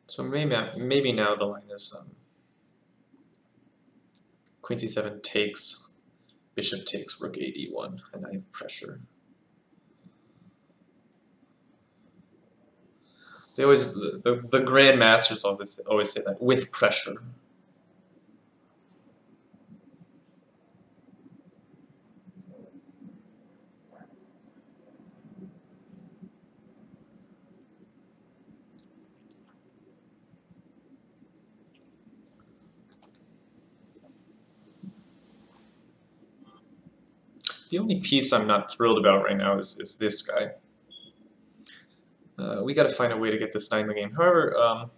So maybe now the line is Queen c7 takes, bishop takes, rook a d1, and I have pressure. They always the grandmasters always say that, with pressure. The only piece I'm not thrilled about right now is this guy. We got to find a way to get this knight in the game. However,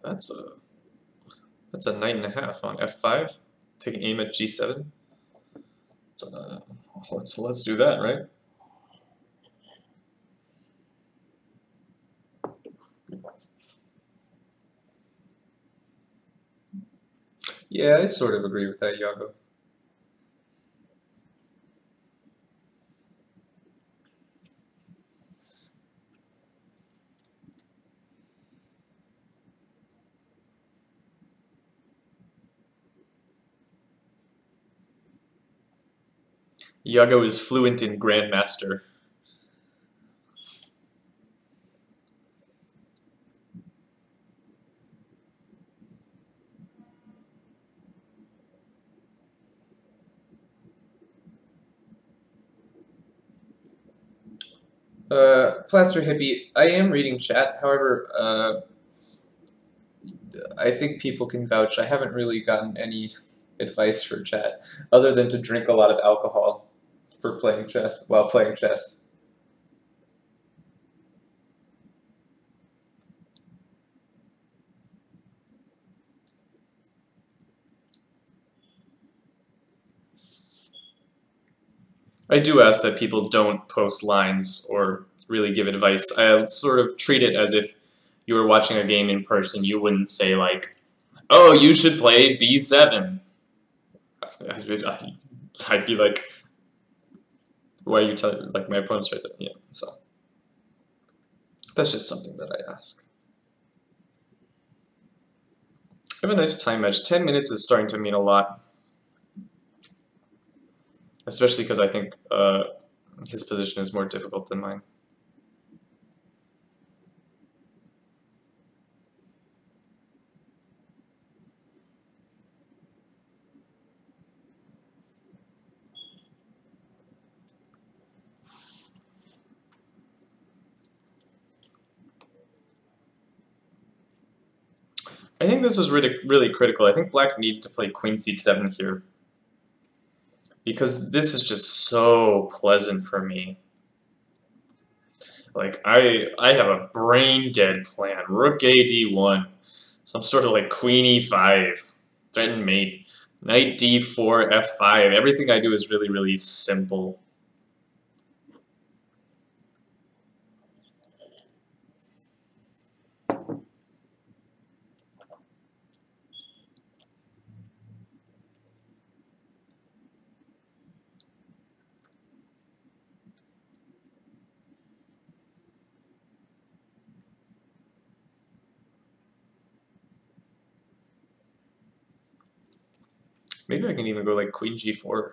that's a knight and a half on f5. Taking aim at g7. So, let's do that, right? Yeah, I sort of agree with that, Iago. Iago is fluent in Grandmaster. Plaster Hippie, I am reading chat. However, I think people can vouch. I haven't really gotten any advice for chat other than to drink a lot of alcohol for playing chess while playing chess. I do ask that people don't post lines or really give advice. I sort of treat it as if you were watching a game in person. You wouldn't say like, "Oh, you should play b7." I'd be like, "Why are you telling?" Like my opponent's right there. Yeah, so that's just something that I ask. I have a nice time match. 10 minutes is starting to mean a lot, especially because I think his position is more difficult than mine. I think this was really critical. I think black needed to play queen c7 here, because this is just so pleasant for me. Like, I have a brain-dead plan. Rook a d1, some sort of like queen e5, threatened mate, knight d4, f5. Everything I do is really simple. Maybe I can even go like queen g4.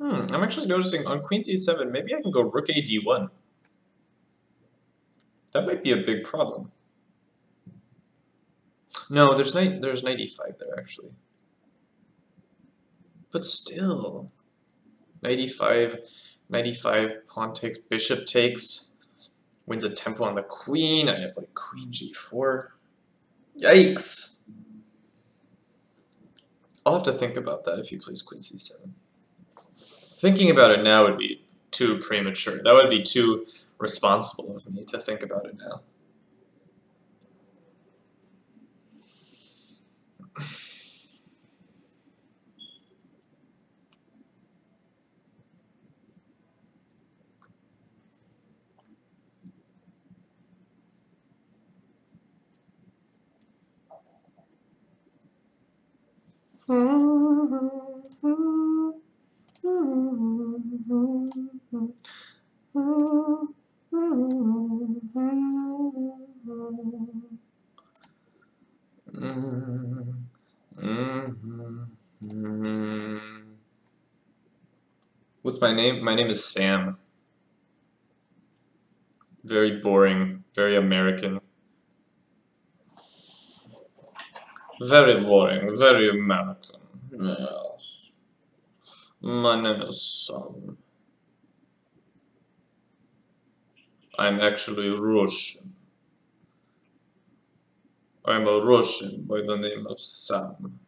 I'm actually noticing on queen c7, maybe I can go rook a d1. That might be a big problem. No, there's knight e5 there actually. But still, knight e5, pawn takes, bishop takes, wins a tempo on the queen. I have like queen g4. Yikes! I'll have to think about that if he plays queen c7. Thinking about it now would be too premature. That would be too responsible of me to think about it now. What's my name? My name is Sam. Very boring, very American. Very boring, very American. Yes. My name is Sam. I'm actually Russian. I'm a Russian by the name of Sam.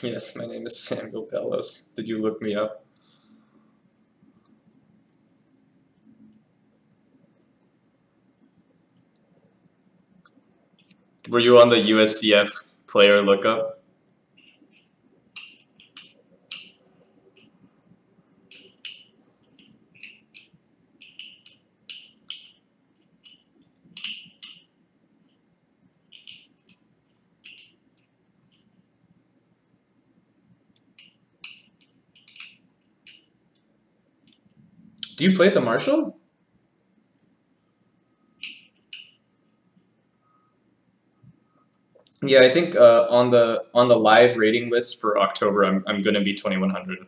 Yes, my name is Samuel Bellows. Did you look me up? Were you on the USCF player lookup? Do you play at the Marshall? Yeah, I think on the live rating list for October, I'm gonna be 2100,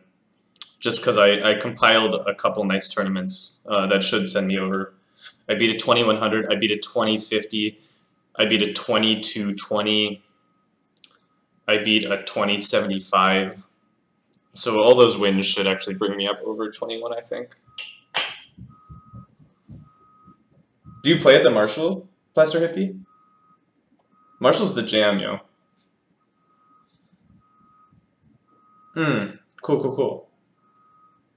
just because I compiled a couple nice tournaments that should send me over. I beat a 2100, I beat a 2050, I beat a 2220, I beat a 2075. So all those wins should actually bring me up over 21, I think. Do you play at the Marshall, Plaster Hippie? Marshall's the jam, yo. Cool.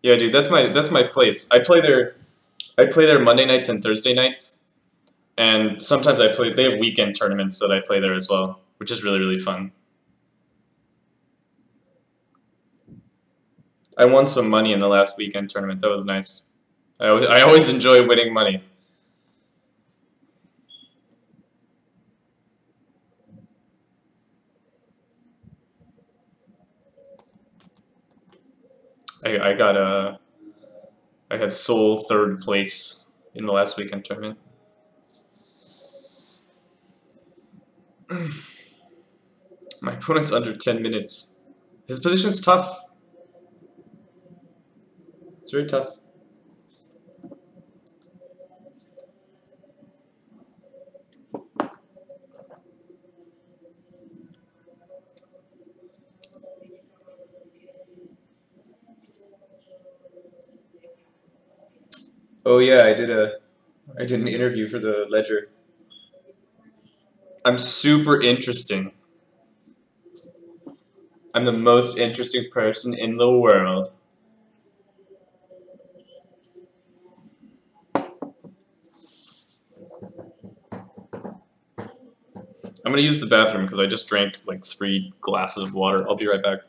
Yeah, dude, that's my place. I play there Monday nights and Thursday nights, and sometimes they have weekend tournaments that I play there as well, which is really fun. I won some money in the last weekend tournament. That was nice. I always enjoy winning money. I had sole third place in the last weekend tournament. My opponent's under 10 minutes. His position's tough. It's very tough. Oh yeah, I did an interview for the Ledger. I'm super interesting. I'm the most interesting person in the world. I'm gonna use the bathroom because I just drank like 3 glasses of water. I'll be right back.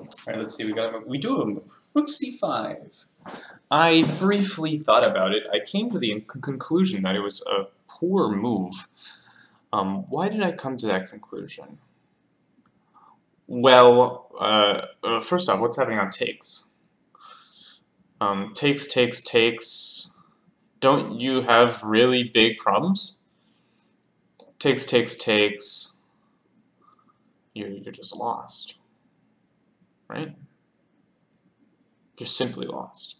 All right, let's see. We do have a move. Rook c5. I briefly thought about it. I came to the conclusion that it was a poor move. Why did I come to that conclusion? Well, first off, what's happening on takes? Takes. Don't you have really big problems? Takes. You're just lost, right? You're simply lost.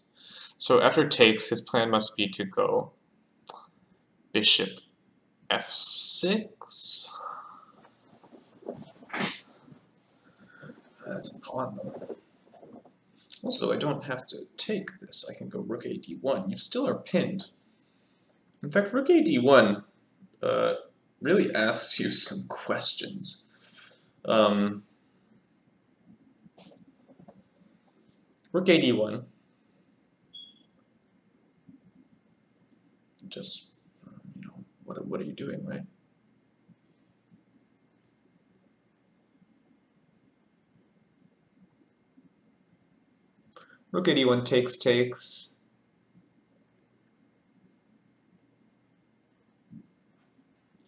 So after takes, his plan must be to go bishop f6. That's a pawn. Also, I don't have to take this. I can go rook a d1. You still are pinned. In fact, rook a d1 really asks you some questions. Rook a d1. Just, what are you doing, right? Rook a d1 takes.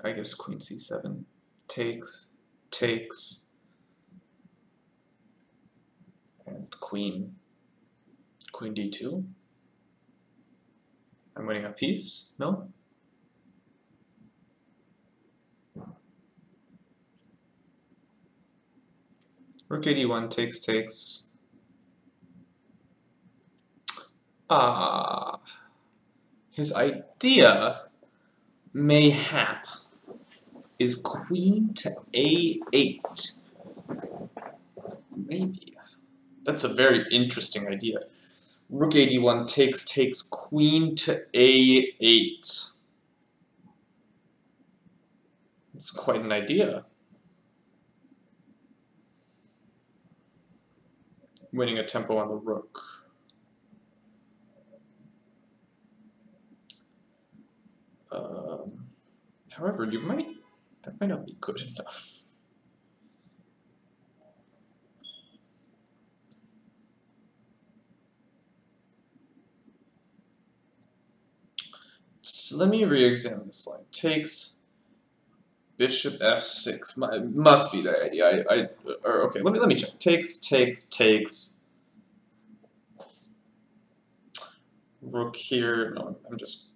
I guess queen c7 takes, and queen d2. I'm winning a piece, no? Rook a d1 takes. His idea, mayhap, is queen to a8. Maybe. That's a very interesting idea. Rook a d1 takes queen to a8. It's quite an idea. Winning a tempo on the rook. However, that might not be good enough. So let me re-examine this line. Takes bishop f6. Must be the idea. Okay. Let me check. Takes. Rook here. No, I'm just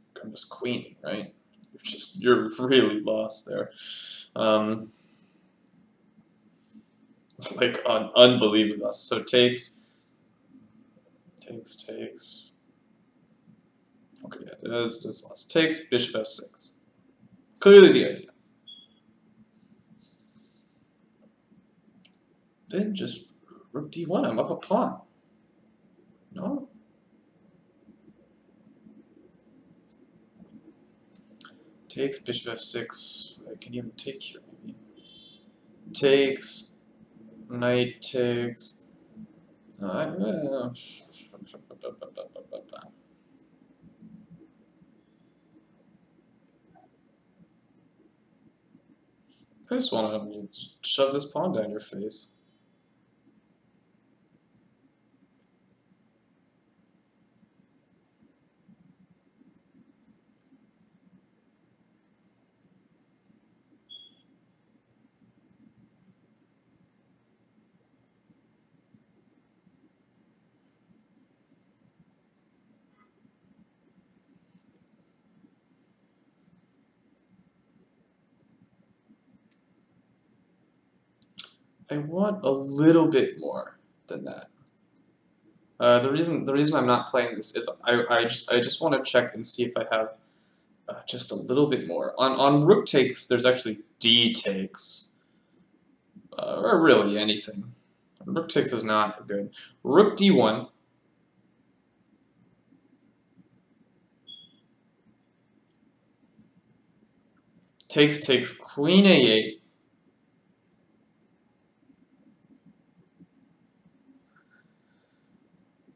queening, right? You're really lost there. Like unbelievable. So takes. Okay, yeah, that's lost. Takes bishop f6. Clearly the idea. Then just rook d1. I'm up a pawn. No. Takes bishop f6. I can even take here maybe. Takes Knight takes. I just want to shove this pawn down your face. I want a little bit more than that. The reason I'm not playing this is I just want to check and see if I have just a little bit more. On rook takes, there's actually d takes, or really anything. Rook takes is not good. Rook d1. Takes queen a8.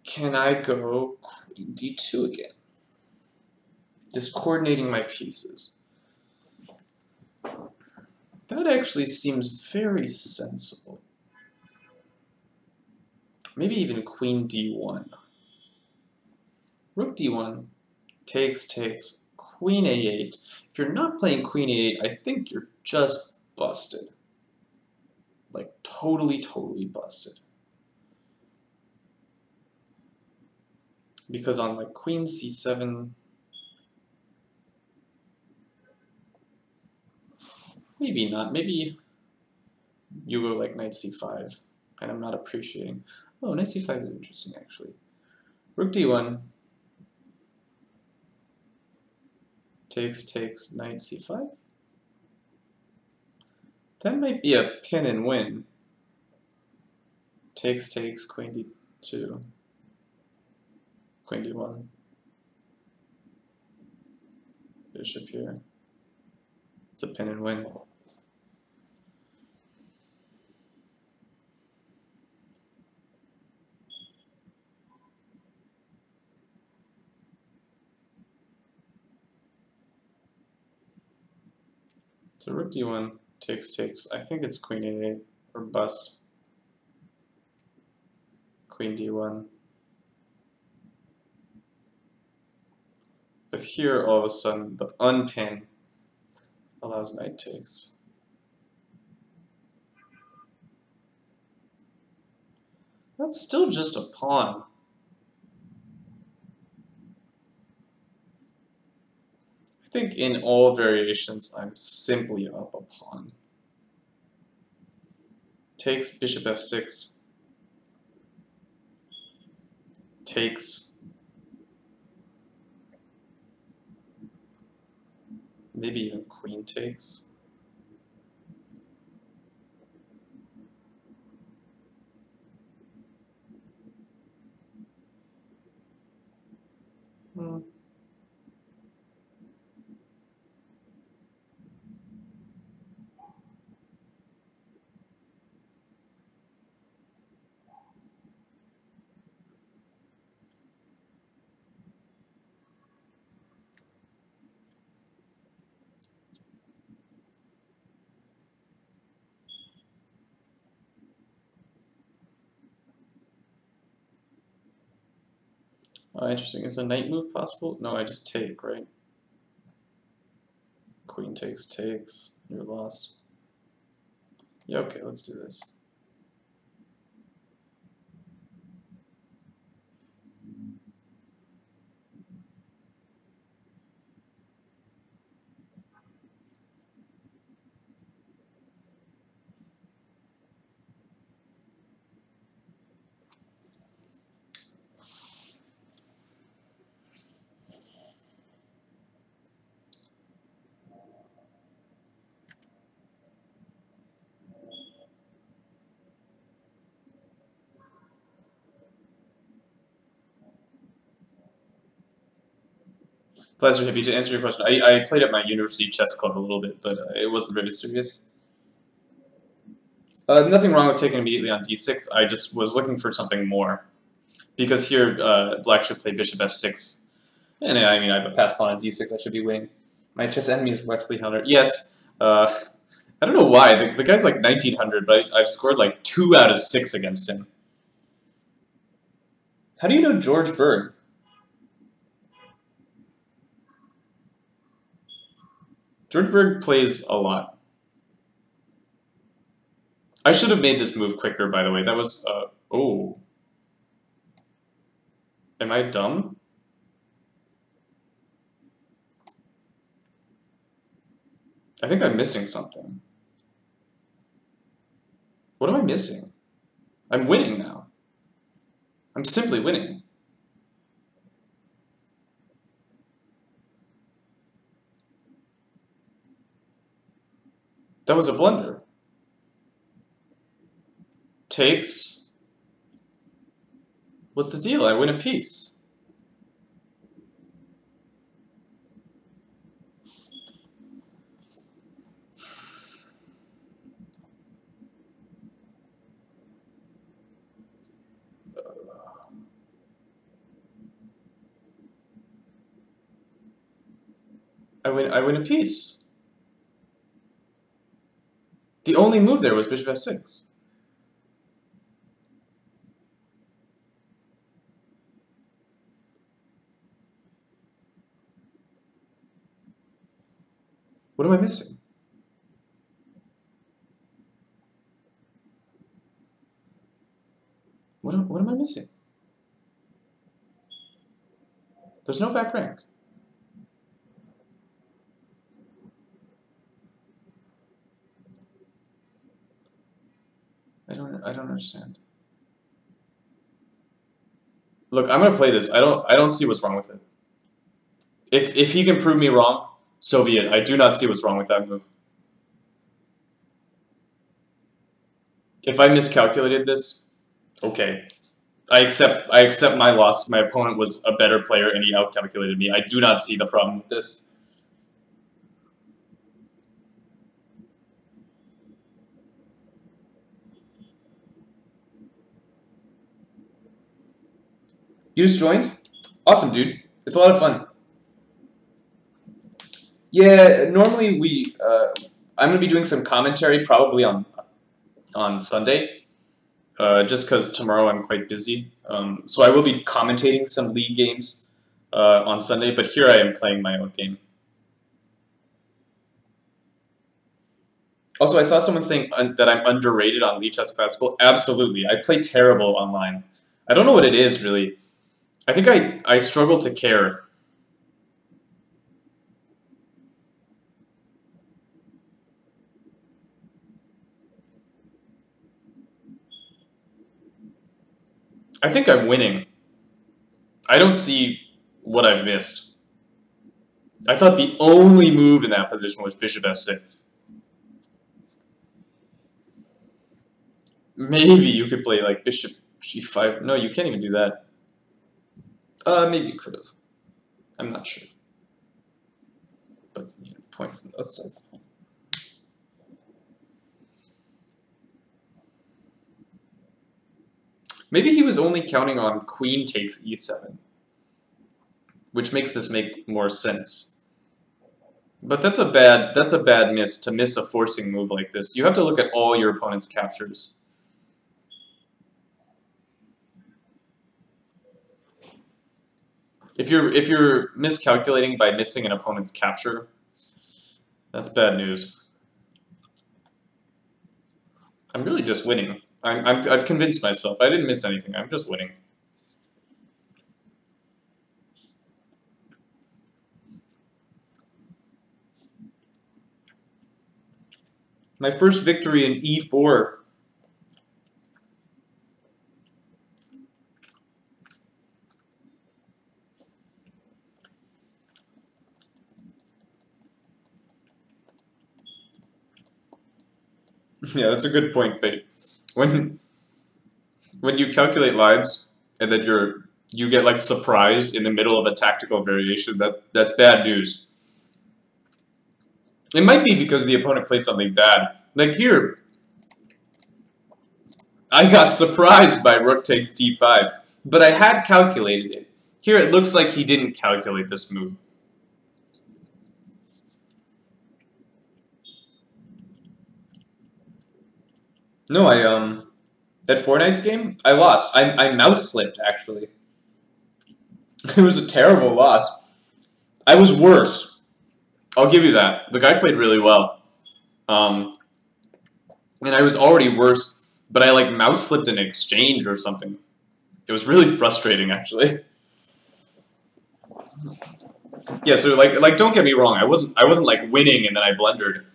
Can I go queen d2 again? Just coordinating my pieces. That actually seems very sensible. Maybe even queen d1. Rook d1, takes, queen a8. If you're not playing queen a8, I think you're just busted. Like, totally busted. Because on like queen c7, maybe not. Maybe you go like knight c5, and I'm not appreciating. Oh, knight c5 is interesting actually. Rook d1, takes, knight c5. That might be a pin and win. Takes, queen d2, queen d1, bishop here. It's a pin and win. So rook d1, takes. I think it's queen a8 or bust. Queen d1. But here, all of a sudden, the unpin allows knight takes. That's still just a pawn. I think in all variations, I'm simply up a pawn. Takes, bishop f6. Takes. Maybe even queen takes. Interesting. Is a knight move possible? No, I just take, right? Queen takes. You're lost. Yeah, okay, let's do this. Pleasure, Hippie. To answer your question, I played at my university chess club a little bit, but it wasn't very serious. Nothing wrong with taking immediately on d6. I just was looking for something more. Because here, black should play bishop f6. And I mean, I have a pass pawn on d6, I should be winning. My chess enemy is Wesley Hunter. Yes, I don't know why. The guy's like 1900, but I've scored like 2 out of 6 against him. How do you know George Berg? George Berg plays a lot. I should have made this move quicker, by the way. That was, oh. Am I dumb? I think I'm missing something. What am I missing? I'm winning now. I'm simply winning. That was a blunder. Takes. What's the deal? I win a piece. I win a piece. The only move there was bishop f6. What am I missing? What am I missing? There's no back rank. I don't understand. Look, I'm gonna play this. I don't see what's wrong with it. If he can prove me wrong, so be it. I do not see what's wrong with that move. If I miscalculated this, okay. I accept my loss. My opponent was a better player and he outcalculated me. I do not see the problem with this. You just joined? Awesome, dude. It's a lot of fun. Yeah, normally I'm gonna be doing some commentary probably on Sunday, just because tomorrow I'm quite busy. So I will be commentating some league games on Sunday, but here I am playing my own game. Also, I saw someone saying that I'm underrated on League Chess Classical. Absolutely, I play terrible online. I don't know what it is really. I think I struggle to care. I think I'm winning. I don't see what I've missed. I thought the only move in that position was bishop f6. Maybe you could play like bishop g5. No, you can't even do that. Maybe you could have. I'm not sure. But you know, point from those sides. Maybe he was only counting on queen takes e7, which makes this make more sense. But that's a bad miss to miss a forcing move like this. You have to look at all your opponent's captures. If you're miscalculating by missing an opponent's capture, that's bad news. I'm really just winning. I've convinced myself. I didn't miss anything. I'm just winning. My first victory in e4. Yeah, that's a good point, Fate. When you calculate lives and then you get like surprised in the middle of a tactical variation, that's bad news. It might be because the opponent played something bad. Like here, I got surprised by rook takes d5, but I had calculated it. Here it looks like he didn't calculate this move. No, that Fortnite's game, I lost. I mouse slipped, actually. It was a terrible loss. I was worse. I'll give you that. The guy played really well. And I was already worse, but I like mouse slipped an exchange or something. It was really frustrating, actually. Yeah, so like don't get me wrong. I wasn't like winning and then I blundered.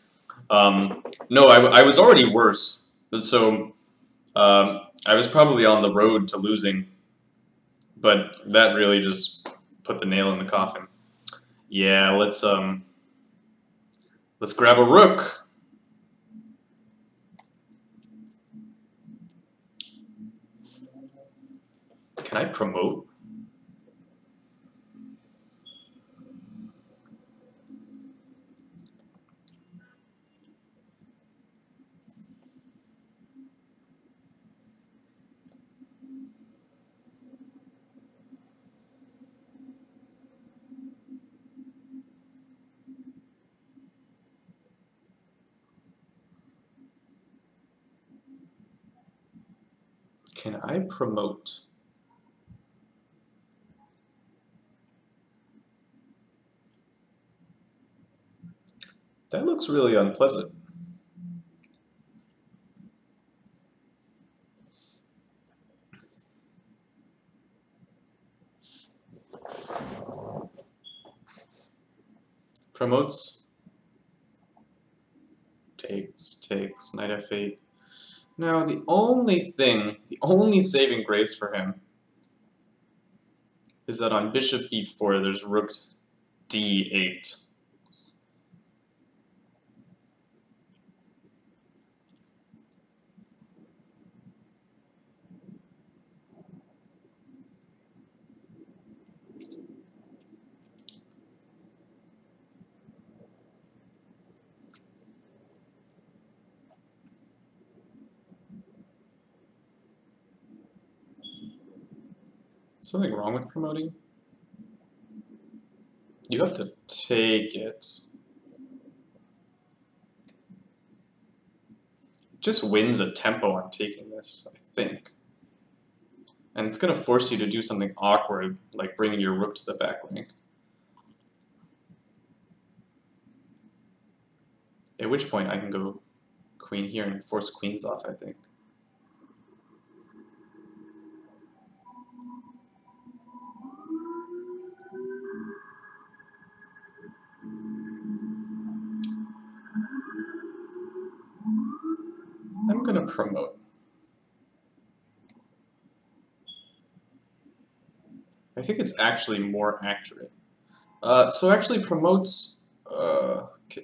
No, I was already worse. So I was probably on the road to losing, but that really just put the nail in the coffin. Yeah, let's grab a rook. Can I promote? Can I promote? That looks really unpleasant. Promotes. Takes, knight f8. Now the only saving grace for him is that on bishop e4 there's rook d8. Something wrong with promoting? You have to take it. It just wins a tempo on taking this, I think. And it's going to force you to do something awkward, like bringing your rook to the back rank. At which point I can go queen here and force queens off, I think. I'm going to promote. I think it's actually more accurate. So actually promotes,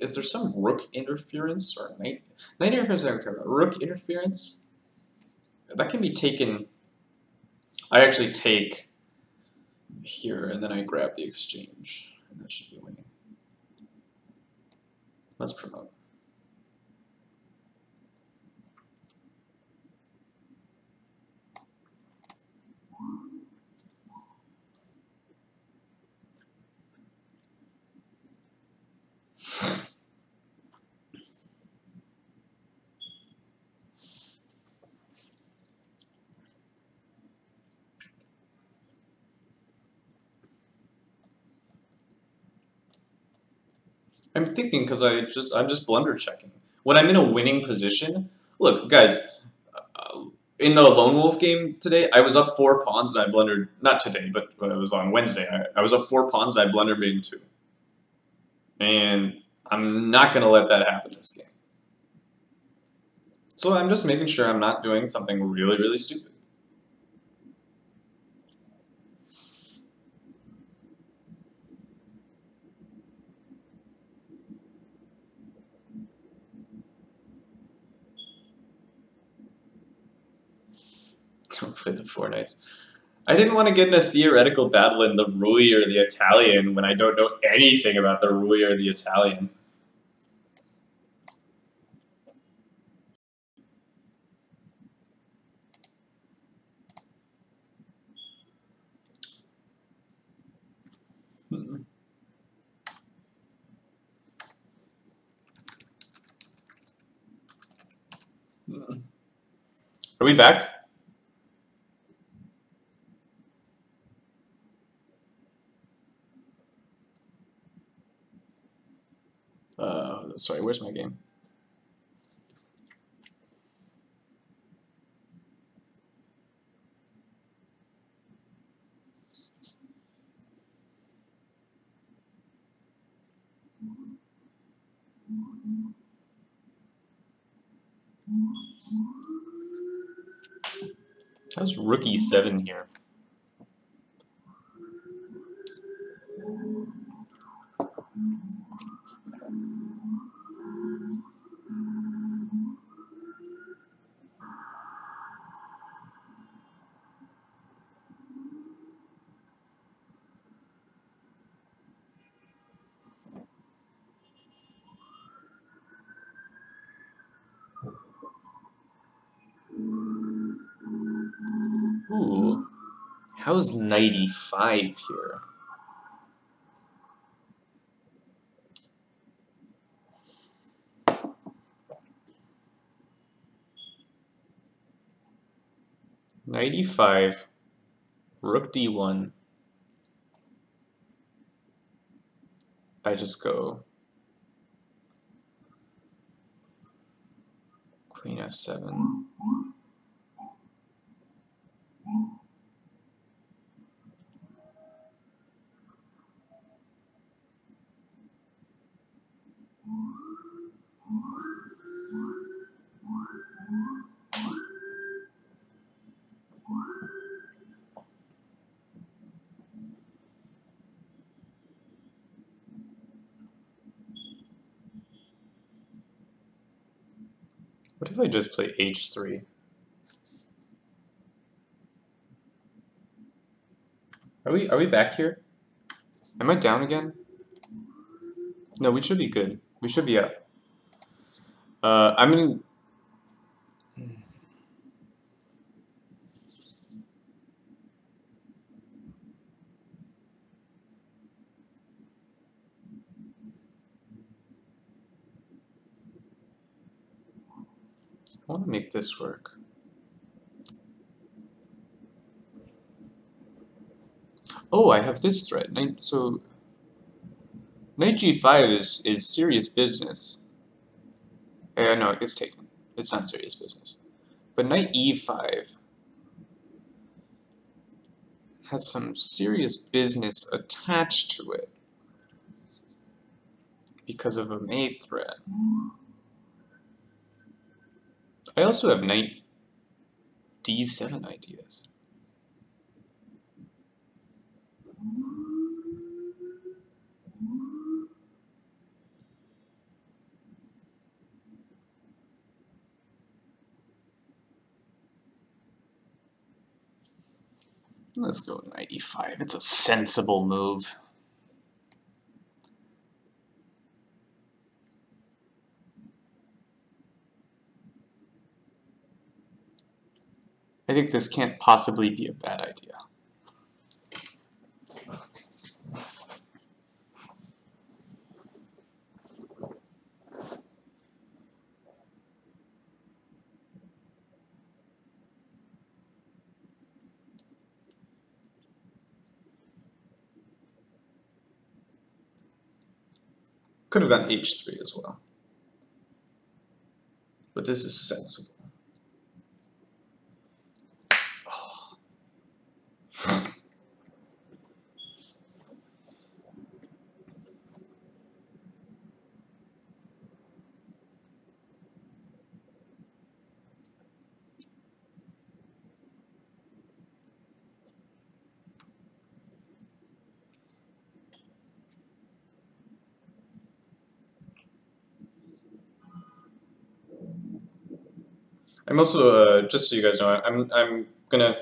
is there some rook interference or knight interference I don't care about. Rook interference? That can be taken, I actually take here and then I grab the exchange. And that should be winning. Let's promote. I'm thinking because I'm just blunder checking. When I'm in a winning position, look, guys, in the Lone Wolf game today, I was up 4 pawns and I blundered, not today, but it was on Wednesday. I was up 4 pawns and I blundered mate 2. And I'm not going to let that happen this game. So I'm just making sure I'm not doing something really, really stupid. Don't play the 4 knights. I didn't want to get in a theoretical battle in the Rui or the Italian when I don't know anything about the Rui or the Italian. Are we back? Sorry, where's my game? How's rook e7 here? Ooh, how's knight e5 here? Knight e5, rook d1. I just go queen f7. What if I just play h3? Are we back here? Am I down again? No, we should be good. We should be up. I mean, I want to make this work. Oh, I have this threat. So knight g5 is serious business. No, it's taken. It's not serious business. But knight e5 has some serious business attached to it because of a mate threat. I also have knight d7 ideas. Let's go knight e5. It's a sensible move. I think this can't possibly be a bad idea. Could have gone h3 as well. But this is sensible. I'm also, just so you guys know, I'm gonna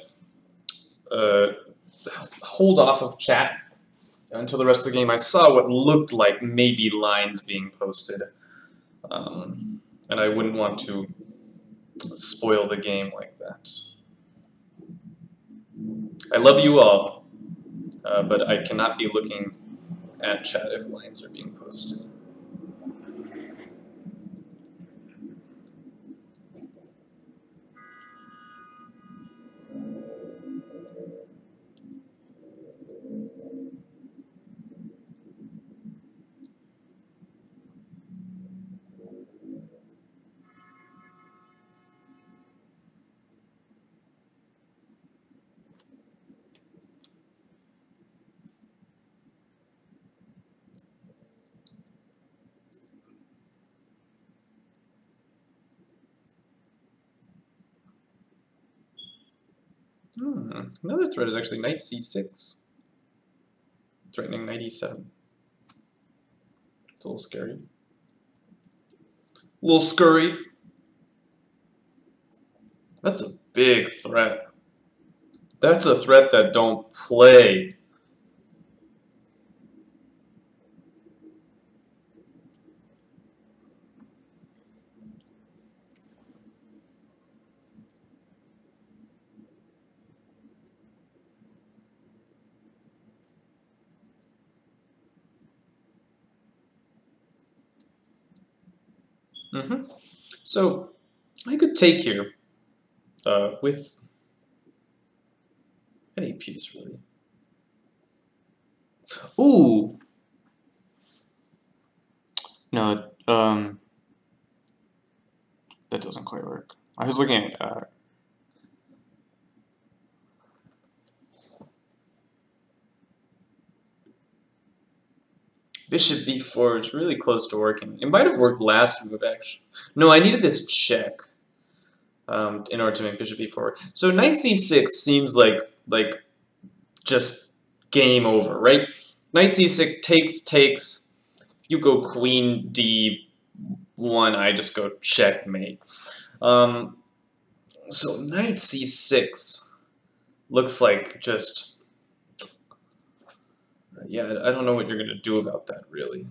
hold off of chat until the rest of the game. I saw what looked like maybe lines being posted, and I wouldn't want to spoil the game like that. I love you all, but I cannot be looking at chat if lines are being posted. Another threat is actually knight c6, threatening knight e7. It's a little scary. A little scurry. That's a big threat. That's a threat that don't play. So I could take here with any piece, really. Ooh! No, that doesn't quite work. I was looking at bishop b4 is really close to working. It might have worked last move, actually. No, I needed this check in order to make bishop b4 work. So knight c6 seems like just game over, right? Knight c6 takes. If you go queen d1, I just go checkmate. So knight c6 looks like just, yeah, I don't know what you're going to do about that, really.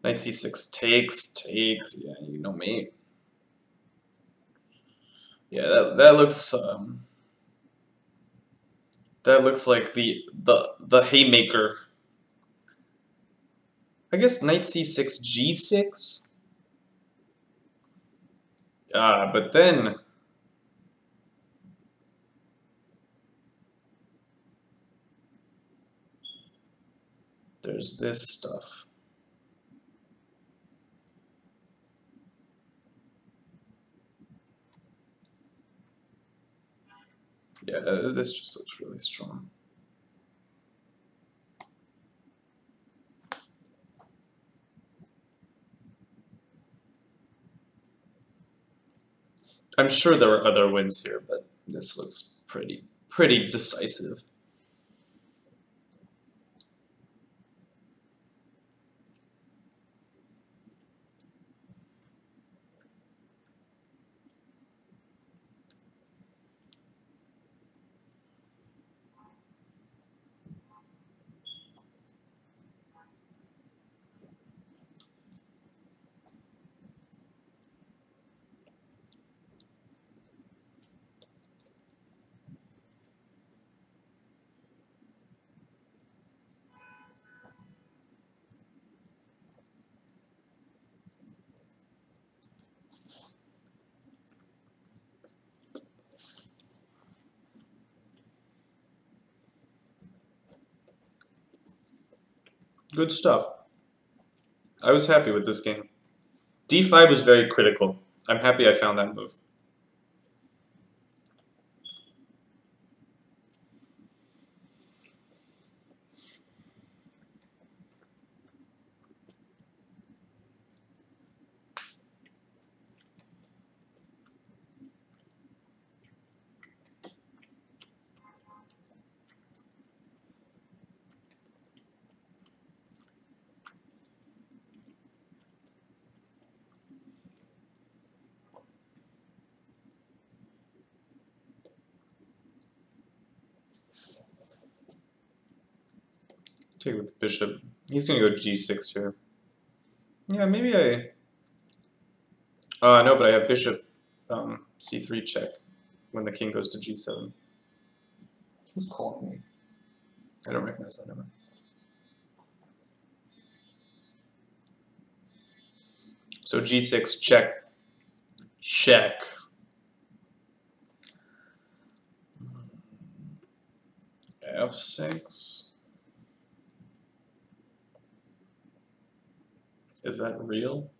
Knight c6 takes, yeah, you know me. Yeah, that looks like the haymaker. I guess knight c6 g6. But then there's this stuff. Yeah, this just looks really strong. I'm sure there are other wins here, but this looks pretty decisive. Good stuff. I was happy with this game. d5 was very critical. I'm happy I found that move. Take it with the bishop. He's gonna go g6 here. Yeah, maybe I. No, but I have bishop c3 check when the king goes to g7. Who's calling me? I don't recognize that number. So g6 check. Check. f6. Is that real?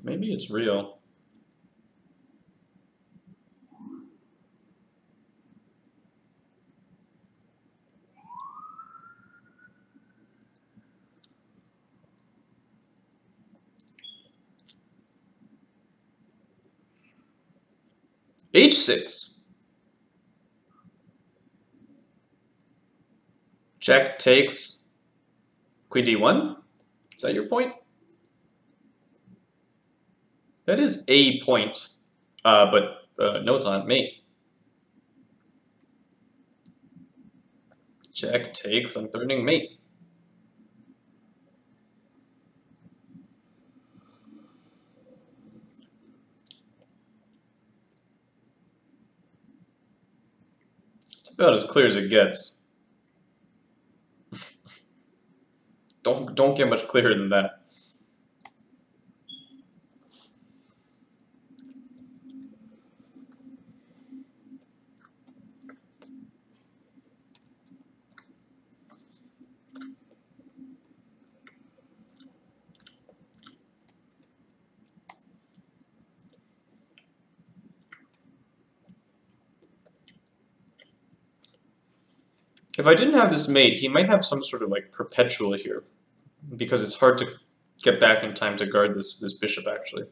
Maybe it's real. h6. Check takes queen d1. Is that your point? That is a point, but no, it's not. Mate. Check takes. I'm threatening mate. It's about as clear as it gets. Don't get much clearer than that. If I didn't have this mate, he might have some sort of like perpetual here, because it's hard to get back in time to guard this bishop actually.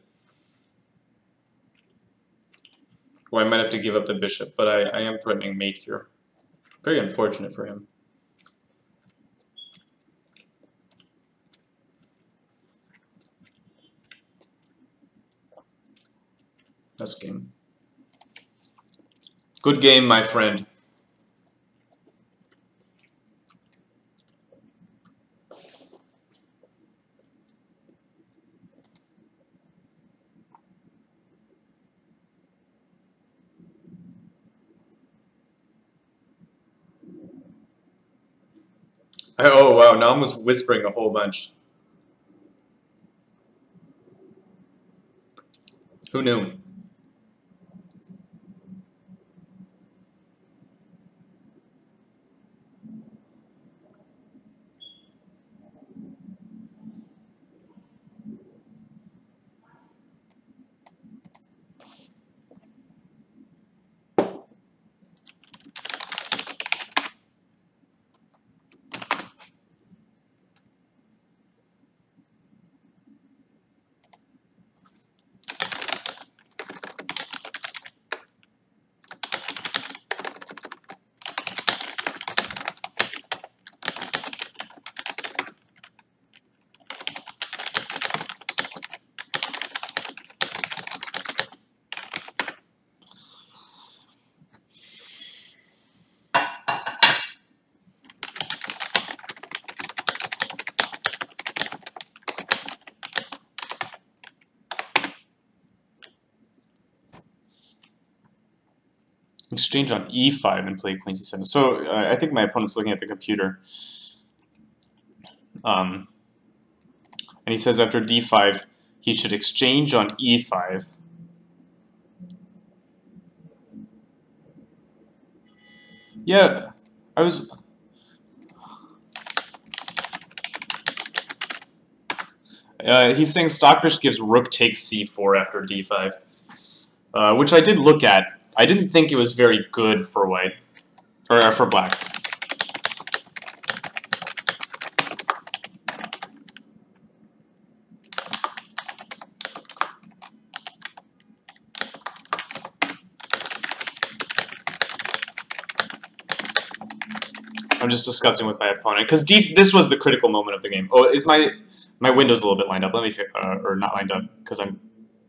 Or I might have to give up the bishop, but I am threatening mate here. Very unfortunate for him. That's game. Good game, my friend. Oh wow, now I'm just whispering a whole bunch. Who knew? Exchange on e5 and play queen c7. So I think my opponent's looking at the computer. And he says after d5, he should exchange on e5. Yeah, I was... he's saying Stockfish gives rook takes c4 after d5, which I did look at. I didn't think it was very good for white, or for black. I'm just discussing with my opponent because this was the critical moment of the game. Oh, is my window's a little bit lined up? Let me or not lined up because I'm.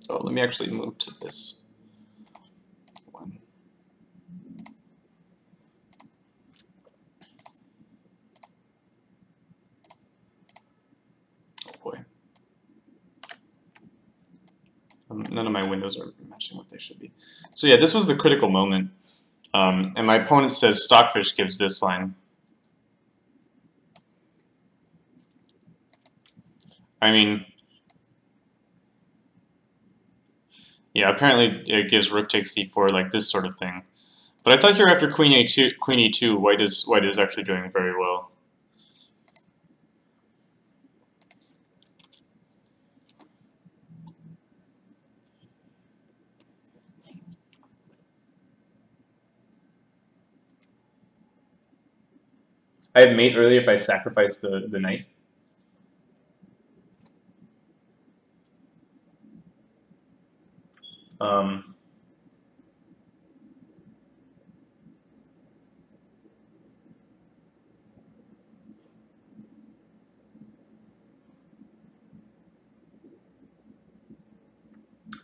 Oh, let me actually move to this one. Oh boy, none of my windows are matching what they should be. So yeah, this was the critical moment, and my opponent says Stockfish gives this line. I mean, yeah, apparently it gives rook takes c4, like this sort of thing. But I thought here after queen e2, white is actually doing very well. I had mate earlier if I sacrificed the knight.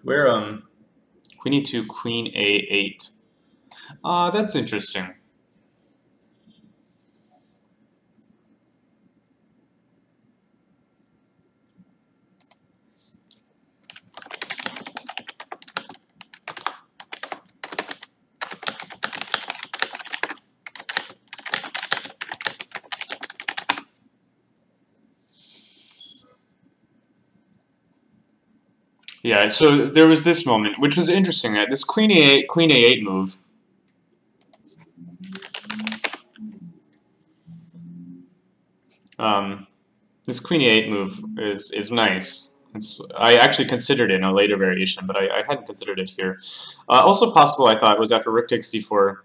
Where queen e2, queen a8. That's interesting. Yeah, so there was this moment, which was interesting, that this queen a8 move. This queen e8 move is nice. I actually considered it in a later variation, but I hadn't considered it here. Also possible, I thought, was after rook takes c4,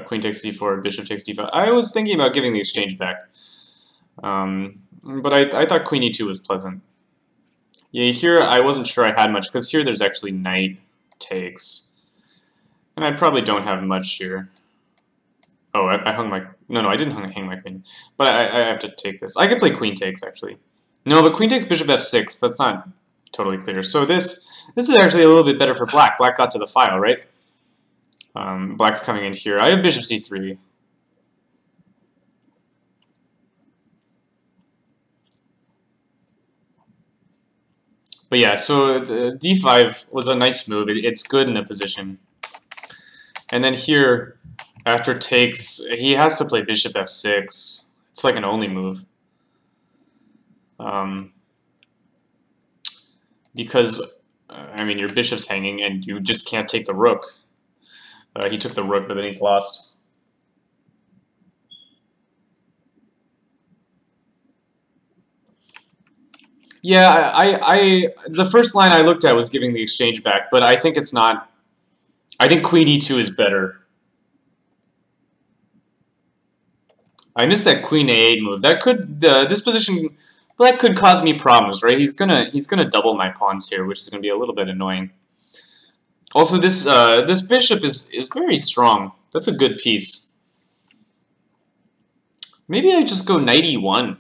queen takes c4, bishop takes d5. I was thinking about giving the exchange back, but I thought queen e2 was pleasant. Yeah, here I wasn't sure I had much, because here there's actually knight takes, and I probably don't have much here. Oh, I hung my... No, I didn't hang my queen. But I have to take this. I could play queen takes, actually. No, but queen takes bishop f6. That's not totally clear. So this is actually a little bit better for black. Black got to the file, right? Black's coming in here. I have bishop c3. But yeah, so the d5 was a nice move. It's good in the position. And then here, after takes, he has to play bishop f6. It's like an only move. Because, I mean, your bishop's hanging and you just can't take the rook. He took the rook, but then he's lost. Yeah, the first line I looked at was giving the exchange back, but I think it's not. I think queen e2 is better. I missed that queen a8 move. That could this position, black could cause me problems, right? He's gonna double my pawns here, which is gonna be a little bit annoying. Also, this bishop is very strong. That's a good piece. Maybe I just go knight e1.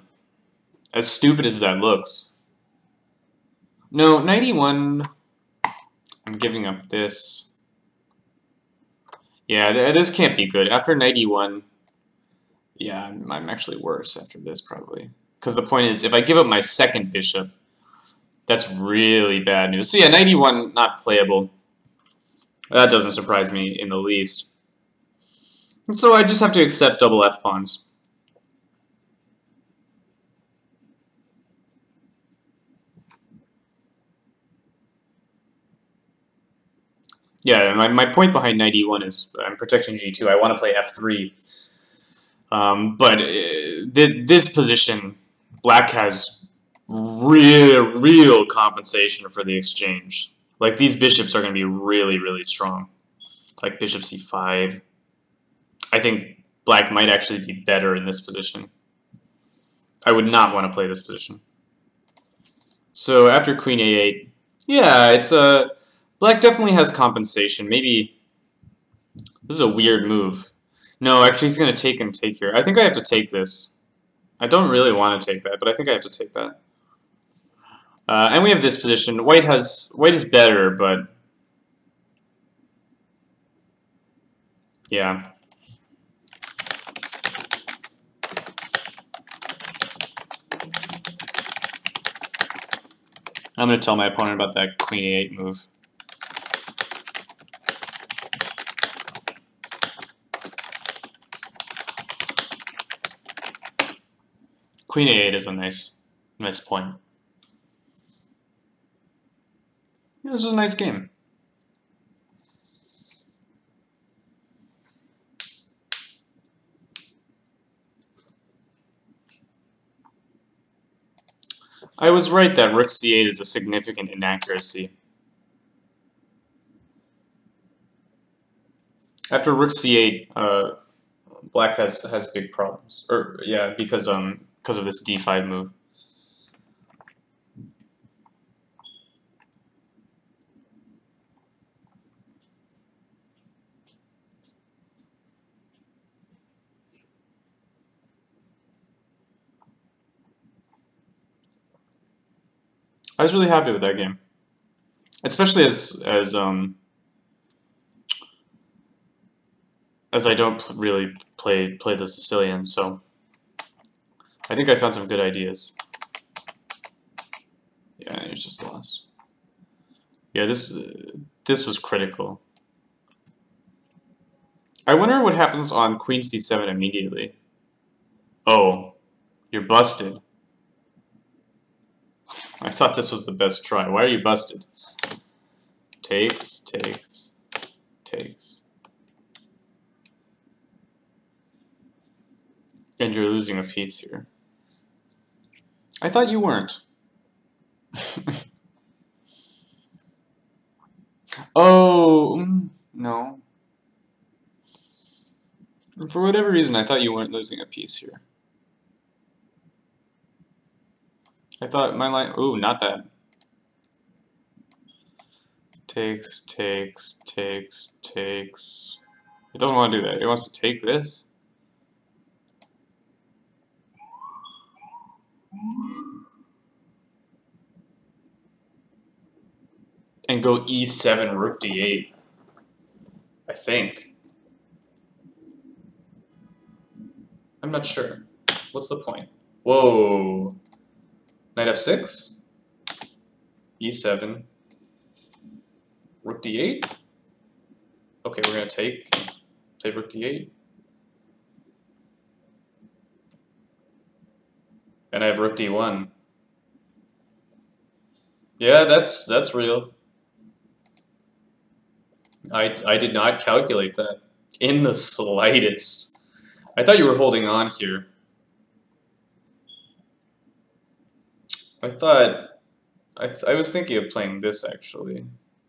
As stupid as that looks. No, knight e1. I'm giving up this. Yeah, this can't be good. After knight e1, yeah, I'm actually worse after this, probably. Because the point is, if I give up my second bishop, that's really bad news. So yeah, knight e1, not playable. That doesn't surprise me in the least. And so I just have to accept double f-pawns. Yeah, my point behind knight e1 is I'm protecting g2. I want to play f3. But this position, black has real compensation for the exchange. Like, these bishops are going to be really strong. Like bishop c5. I think black might actually be better in this position. I would not want to play this position. So after queen a8, yeah, it's a... Black definitely has compensation. Maybe this is a weird move. No, actually he's going to take and take here. I think I have to take this. I don't really want to take that, but I think I have to take that. And we have this position. White is better, but yeah. I'm going to tell my opponent about that queen a8 move. Queen a8 is a nice point. Yeah, this was a nice game. I was right that rook c8 is a significant inaccuracy. After rook c8, black has big problems. Or yeah, because of this d5 move. I was really happy with that game. especially as I don't really play the Sicilian, so I think I found some good ideas. Yeah, it's just lost. Yeah, this was critical. I wonder what happens on Queen C7 immediately. Oh, you're busted. I thought this was the best try. Why are you busted? Takes, takes, takes. And you're losing a piece here. I thought you weren't. Oh, no. For whatever reason, I thought you weren't losing a piece here. I thought my line... Ooh, not that. Takes, takes, takes, takes. It doesn't want to do that. It wants to take this. And go E7, Rook D8. I think. I'm not sure. What's the point? Whoa. Knight F6. E7. Rook D8. Okay, we're going to play Rook D8. And I have Rook D1. Yeah, that's real. I did not calculate that in the slightest. I thought you were holding on here. I was thinking of playing this actually.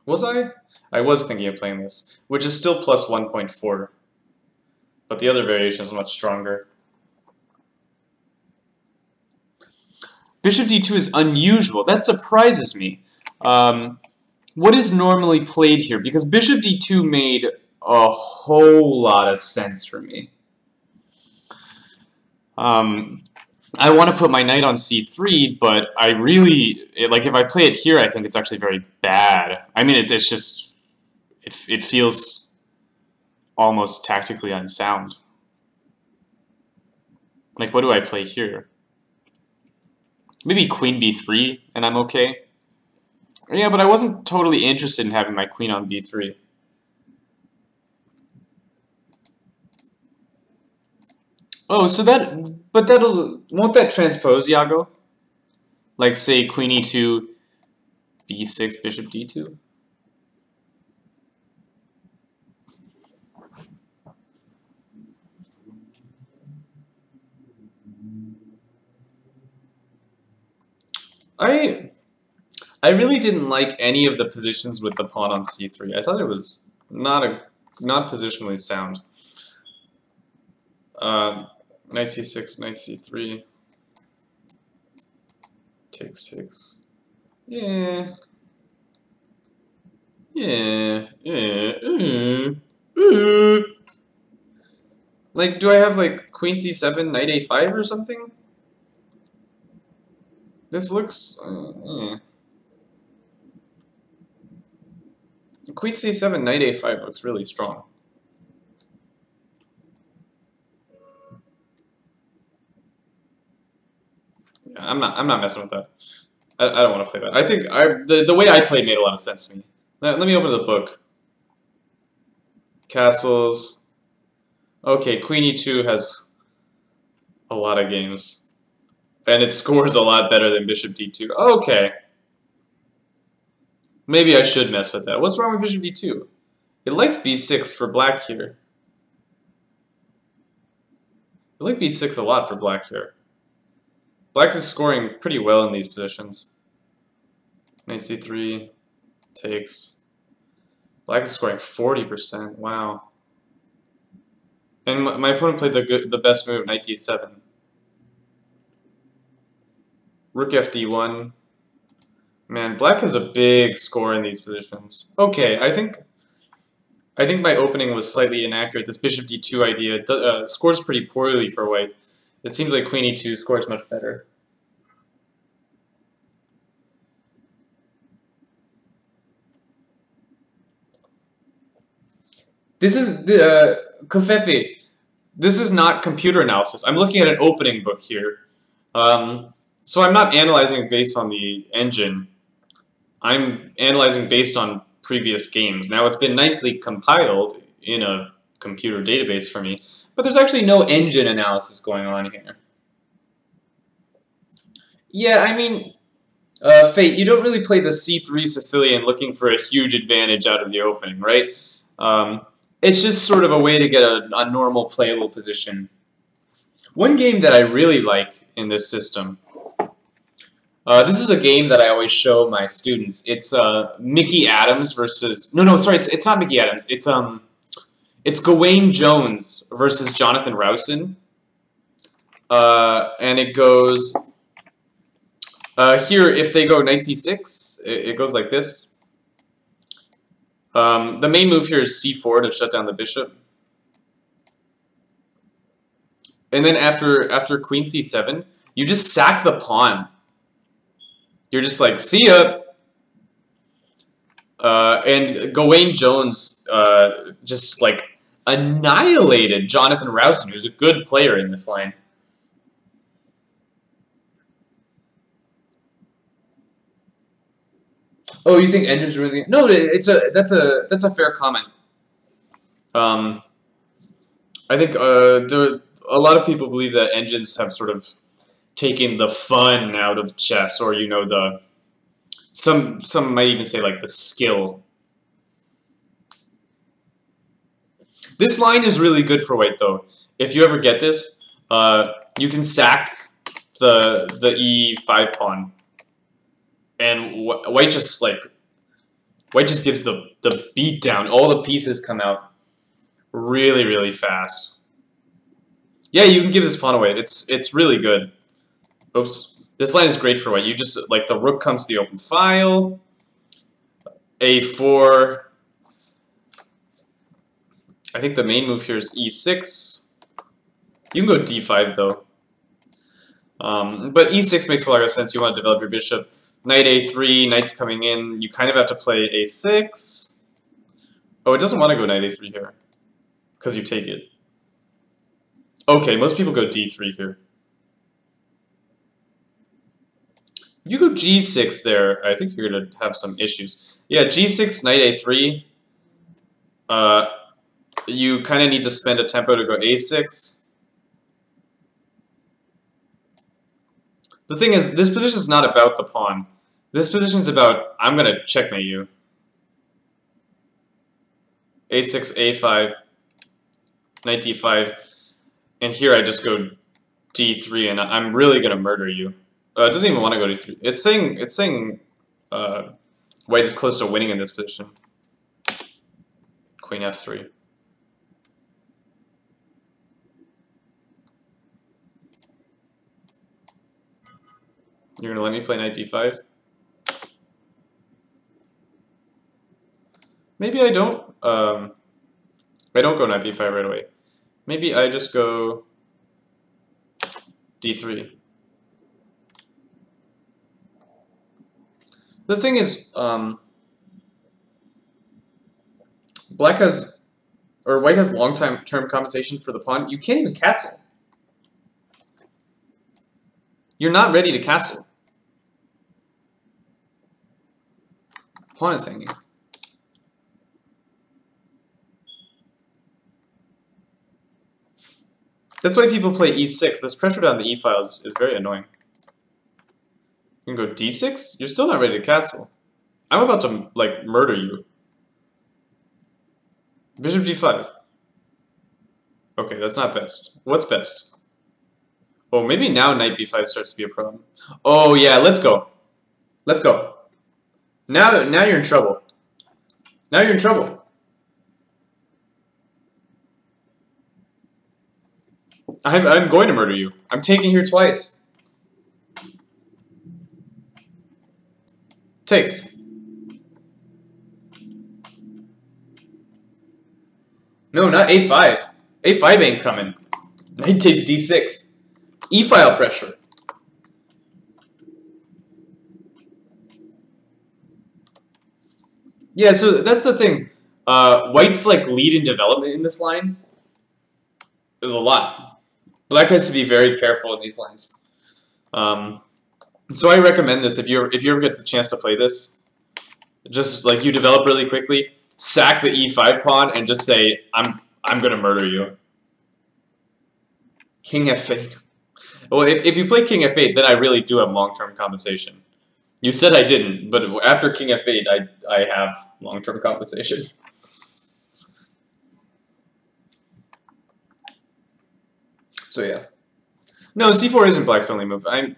Was I? I was thinking of playing this, which is still plus 1.4. But the other variation is much stronger. Bishop d2 is unusual. That surprises me. What is normally played here? Because bishop d2 made a whole lot of sense for me. I want to put my knight on c3, but I really, like, if I play it here, I think it's actually very bad. I mean, it's just, it feels almost tactically unsound. Like, what do I play here? Maybe queen b3, and I'm okay. Yeah, but I wasn't totally interested in having my queen on b3. Oh, so won't that transpose, Iago? Like, say, queen e2, b6, bishop d2? I really didn't like any of the positions with the pawn on c3. I thought it was not positionally sound. Knight c6, knight c3. Takes, takes. Yeah. Yeah. Yeah. Like, do I have, like, queen c7, knight a5 or something? This looks... Queen c7, knight a5 looks really strong. Yeah, I'm not messing with that. I don't want to play that. I think the way I played made a lot of sense to me. Let me open the book. Castles. Okay, queen e2 has a lot of games. And it scores a lot better than bishop d2. Okay. Maybe I should mess with that. What's wrong with bishop d2? It likes b6 for black here. I like b6 a lot for black here. Black is scoring pretty well in these positions. Knight c3 takes. Black is scoring 40%. Wow. And my opponent played the best move, knight d7. Rook fd1. Man, black has a big score in these positions. Okay, I think my opening was slightly inaccurate. This bishop d2 idea scores pretty poorly for white. It seems like queen e2 scores much better. This is the Kofefe. This is not computer analysis. I'm looking at an opening book here. So I'm not analyzing based on the engine. I'm analyzing based on previous games. Now, it's been nicely compiled in a computer database for me, but there's actually no engine analysis going on here. Yeah, I mean, Fate, you don't really play the C3 Sicilian looking for a huge advantage out of the opening, right? It's just sort of a way to get a normal playable position. One game that I really like in this system, this is a game that I always show my students. It's Mickey Adams versus... No, sorry, it's not Mickey Adams. It's Gawain Jones versus Jonathan Rowson. And it goes... here, if they go knight c6, it goes like this. The main move here is c4 to shut down the bishop. And then after queen c7, you just sack the pawn. You're just like, see ya! And Gawain Jones just like annihilated Jonathan Rowson, who's a good player in this line. Oh, you think engines really? No, that's a fair comment. I think a lot of people believe that engines have sort of taken the fun out of chess, or some might even say like the skill. This line is really good for white though. If you ever get this, you can sack the e5 pawn. And white just gives the beat down. All the pieces come out really, really fast. Yeah, you can give this pawn away. It's really good. Oops. This line is great for white. You just, like, the rook comes to the open file. A4. I think the main move here is e6. You can go d5 though. But e6 makes a lot of sense. You want to develop your bishop. Knight a3, knight's coming in. You kind of have to play a6. Oh, it doesn't want to go knight a3 here, because you take it. Okay, most people go d3 here. If you go g6 there, I think you're going to have some issues. Yeah, g6, knight a3. You kind of need to spend a tempo to go a6. The thing is, this position is not about the pawn. This position is about, I'm going to checkmate you. a6, a5, knight d5, and here I just go d3, and I'm really going to murder you. It doesn't even want to go d3. It's saying white is close to winning in this position. Queen f3. You're going to let me play knight b5? Maybe I don't. I don't go knight b5 right away. Maybe I just go d3. The thing is, white has long-term compensation for the pawn. You can't even castle. You're not ready to castle. Pawn is hanging. That's why people play e6. This pressure down the e file is very annoying. You can go d6? You're still not ready to castle. I'm about to, like, murder you. Bishop g5. Okay, that's not best. What's best? Oh, maybe now knight b5 starts to be a problem. Oh, yeah, let's go. Let's go. Now you're in trouble. Now you're in trouble. I'm going to murder you. I'm taking here twice. Takes. No, not a5. a5 ain't coming. Knight takes d6. E-file pressure. Yeah, so that's the thing. White's like lead in development in this line is a lot. Black has to be very careful in these lines. So I recommend this if you ever get the chance to play this. Just like you develop really quickly, sack the e5 pawn and just say I'm gonna murder you. King f8. Well, if you play King f8, then I really do have long-term compensation. You said I didn't, but after King f8, I have long-term compensation. So yeah, no, c4 isn't Black's only move. I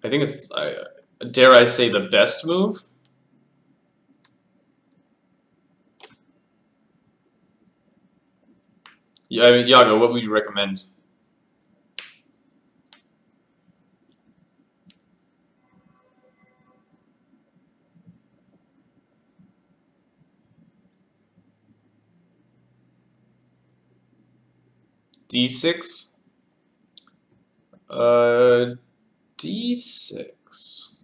think it's dare I say the best move. Yeah, Yago, what would you recommend? D6? D6.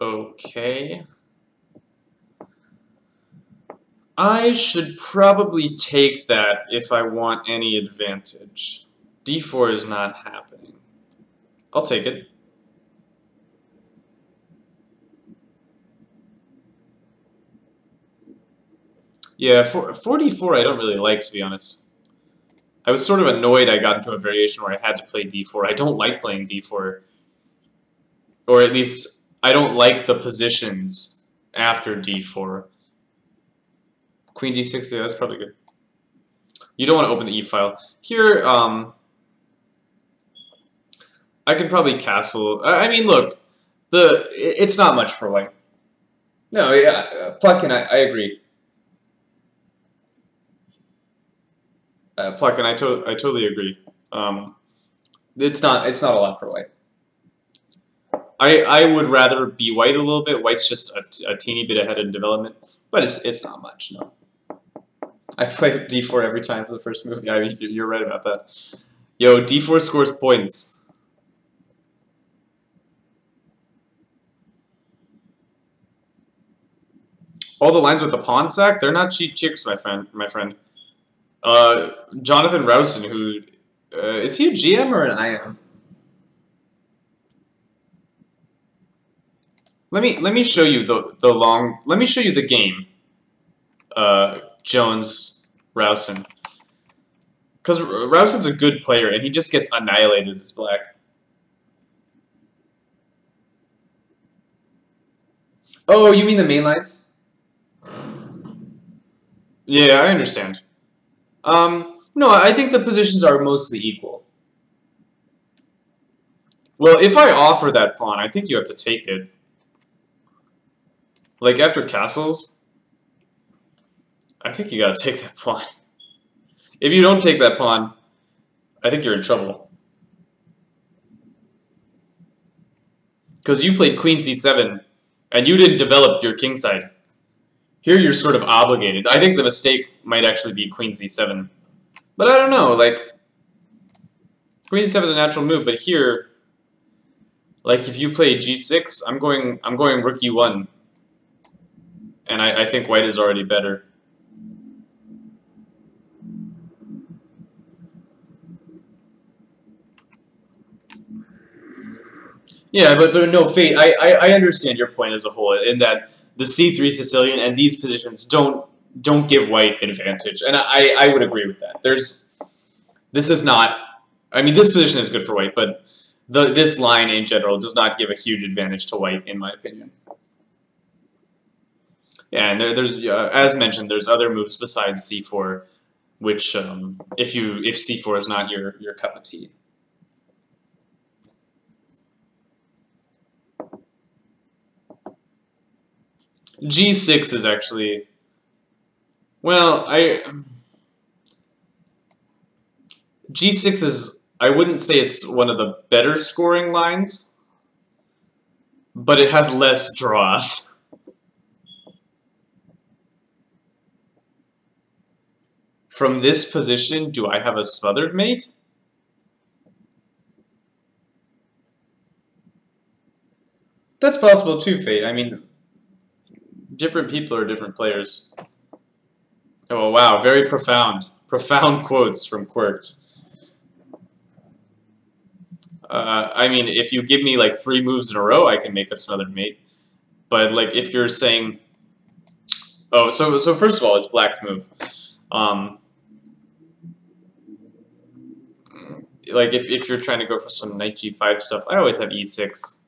Okay. I should probably take that if I want any advantage. D4 is not happening. I'll take it. Yeah, 4d4 I don't really like, to be honest. I was sort of annoyed I got into a variation where I had to play d4. I don't like playing d4. Or at least, I don't like the positions after d4. Queen d6, yeah, that's probably good. You don't want to open the e-file. Here, I can probably castle. I mean, look, it's not much for white. No, yeah, Plotkin, I agree. Plotkin, I totally agree. It's not a lot for white. I would rather be white a little bit. White's just a teeny bit ahead in development, but it's not much. No. I play d4 every time for the first move. Yeah, you're right about that. Yo, d4 scores points. All the lines with the pawn sack, they're not cheap chicks, my friend. Jonathan Rowson, who is he a GM or an IM? Let me show you let me show you the game. Jones Rowson, because Rowson's a good player and he just gets annihilated as black. Oh, you mean the main lines? Yeah, I understand. No, I think the positions are mostly equal. Well, if I offer that pawn, I think you have to take it. Like, after castles, I think you gotta take that pawn. If you don't take that pawn, I think you're in trouble. Because you played queen c7, and you didn't develop your king side. Here you're sort of obligated. I think the mistake might actually be queen c7. But I don't know, like, queen c7 is a natural move, but here, like, if you play g6, I'm going rook e1. And I think white is already better. Yeah, but no, Fate, I understand your point as a whole, in that the c3 Sicilian and these positions don't give white advantage. And I would agree with that. This is not, I mean, this position is good for white, but this line in general does not give a huge advantage to white, in my opinion. Yeah, and there's as mentioned, there's other moves besides c4, which if c4 is not your cup of tea. G6 is actually, well, G6 is, I wouldn't say it's one of the better scoring lines, but it has less draws. From this position, do I have a smothered mate? That's possible too, Fate. I mean, Different people are different players. Oh wow, very profound. Profound quotes from Quirked. I mean, if you give me like 3 moves in a row, I can make us another mate. But like, if you're saying, oh, so first of all, it's Black's move. Like if you're trying to go for some knight g5 stuff, I always have e6.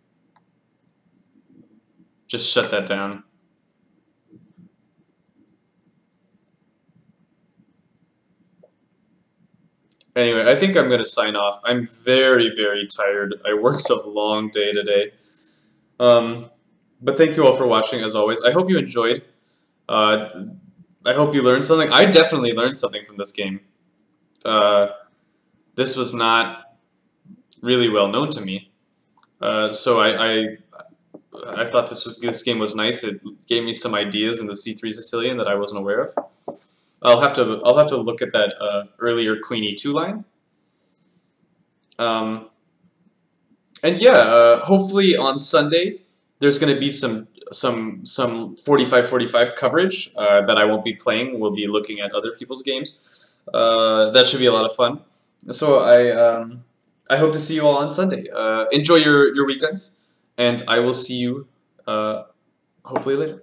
Just shut that down. Anyway, I think I'm going to sign off. I'm very, very tired. I worked a long day today. But thank you all for watching, as always. I hope you enjoyed. I hope you learned something. I definitely learned something from this game. This was not really well known to me. So I thought this game was nice. It gave me some ideas in the c3 Sicilian that I wasn't aware of. I'll have to look at that earlier Queen e2 line. And yeah, hopefully on Sunday there's going to be some 45-45 coverage that I won't be playing. We'll be looking at other people's games. That should be a lot of fun. So I hope to see you all on Sunday. Enjoy your weekends, and I will see you hopefully later.